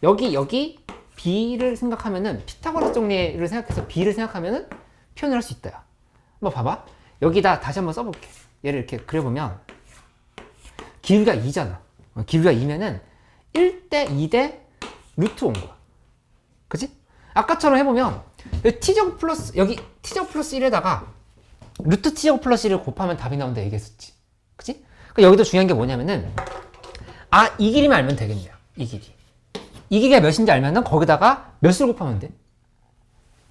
여기 b를 생각하면은 피타고라스 정리를 생각해서 b를 생각하면은 표현을 할 수 있다. 한번 봐봐. 여기다 다시 한번 써볼게. 얘를 이렇게 그려보면 기울기가 2잖아. 기울기가 2면은 1대 2대 루트 온 거야. 그치? 아까처럼 해보면 여기 t제곱 플러스 여기 t제곱 플러스 1에다가 루트 t제곱 플러스 1을 곱하면 답이 나온다 얘기했었지. 그치? 그러니까 여기도 중요한 게 뭐냐면은 이 길이만 알면 되겠네요. 이 길이. 이 길이가 몇인지 알면은 거기다가 몇을 곱하면 돼?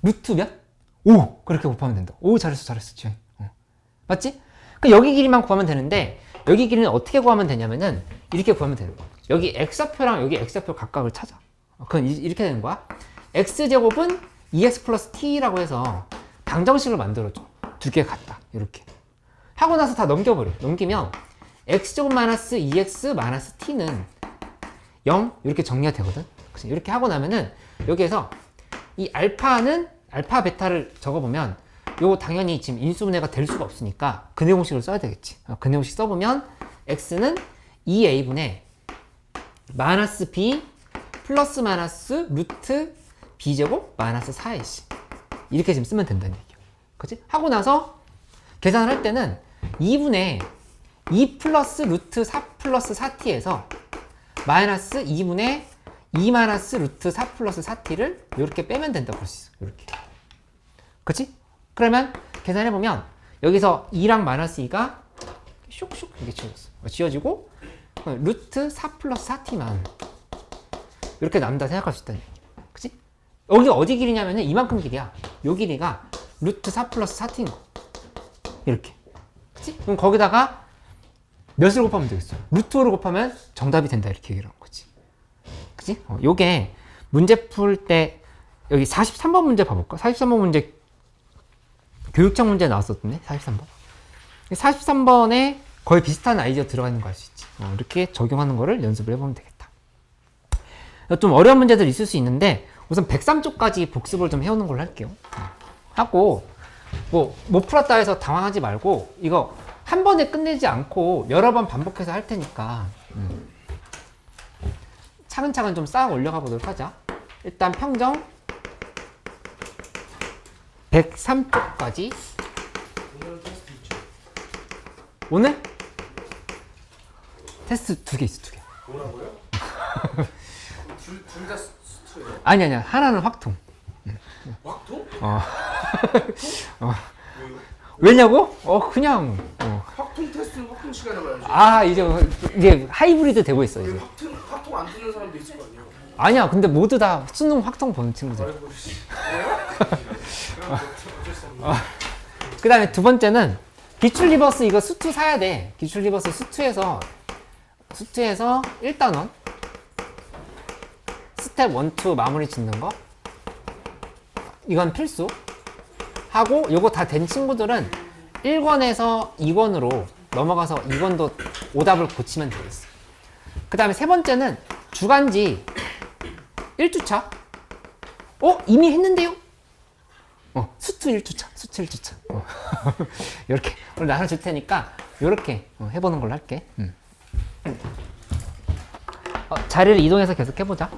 루트 몇? 5! 그렇게 곱하면 된다. 오, 잘했어, 지영이. 맞지? 그러니까 여기 길이만 구하면 되는데 여기 길이는 어떻게 구하면 되냐면은 이렇게 구하면 되는 거야. 여기 x좌표랑 여기 x좌표 각각을 찾아. 그건 이렇게 되는 거야. x제곱은 2x 플러스 t라고 해서 방정식을 만들어줘. 두 개 같다. 이렇게. 하고 나서 다 넘겨버려. 넘기면 x제곱 마이너스 2x 마이너스 t는 0 이렇게 정리가 되거든. 그치? 이렇게 하고 나면은 여기에서 이 알파는 알파 베타를 적어보면 요거 당연히 지금 인수분해가 될 수가 없으니까 근해 공식을 써야 되겠지. 근해 공식 써보면 x는 2a분의 마이너스 b 플러스 마이너스 루트 b제곱 마이너스 4ac 이렇게 지금 쓰면 된다는 얘기야. 그치? 하고 나서 계산을 할 때는 2분의 2 플러스 루트 4 플러스 4t에서 마이너스 2분의 2 마이너스 루트 4 플러스 4t를 이렇게 빼면 된다고 볼 수 있어. 이렇게. 그치? 그러면 계산해보면 여기서 2랑 마이너스 2가 슉슉 이렇게 지워지고 루트 4 플러스 4t만 이렇게 남다 생각할 수 있다는 얘기야. 그치? 여기 어디 길이냐면은 이만큼 길이야. 요 길이가 루트 4 플러스 4t인 거. 이렇게. 그치? 그럼 거기다가 몇을 곱하면 되겠어? 루트 5를 곱하면 정답이 된다. 이렇게 얘기를 하는 거지. 그치? 요게 문제 풀 때 여기 43번 문제 봐볼까? 43번 문제 교육청 문제 나왔었던데 43번. 43번에 거의 비슷한 아이디어 들어가 있는 거 알 수 있지. 이렇게 적용하는 거를 연습을 해보면 되겠다. 좀 어려운 문제들 있을 수 있는데 우선 103쪽까지 복습을 좀 해오는 걸로 할게요. 하고 뭐 못 풀었다 해서 당황하지 말고 이거 한 번에 끝내지 않고 여러 번 반복해서 할 테니까 차근차근 좀 쌓아 올려가 보도록 하자. 일단 평정 103쪽까지 오늘 테스트 있죠? 오늘 테스트 2개 있어. 2개. 뭐라고요? 둘다 수트예요? 아니야 하나는 확통. 확통? 어. 왜요? 왜냐고? 그냥 확통 테스트는 확통 시간에 봐야지. 이제 하이브리드 되고 있어 왜 이제. 확통 안 뜨는 사람도 있을 거 아니에요? 아니야 근데 모두 다 수능 확통 보는 친구들. 아이고 씨. 왜요? 그럼 어쩔 수 없네. 그 다음에 두 번째는 기출 리버스 이거 수투 사야 돼. 기출 리버스 수투에서 1단원 스텝 1, 2 마무리 짓는 거 이건 필수 하고 요거 다 된 친구들은 1권에서 2권으로 넘어가서 2권도 오답을 고치면 되겠어. 그 다음에 세 번째는 주간지 1주차 이미 했는데요? 수투 1주차 이렇게 오늘 나눠줄 테니까 이렇게 해보는 걸로 할게. 자리를 이동해서 계속 해보자.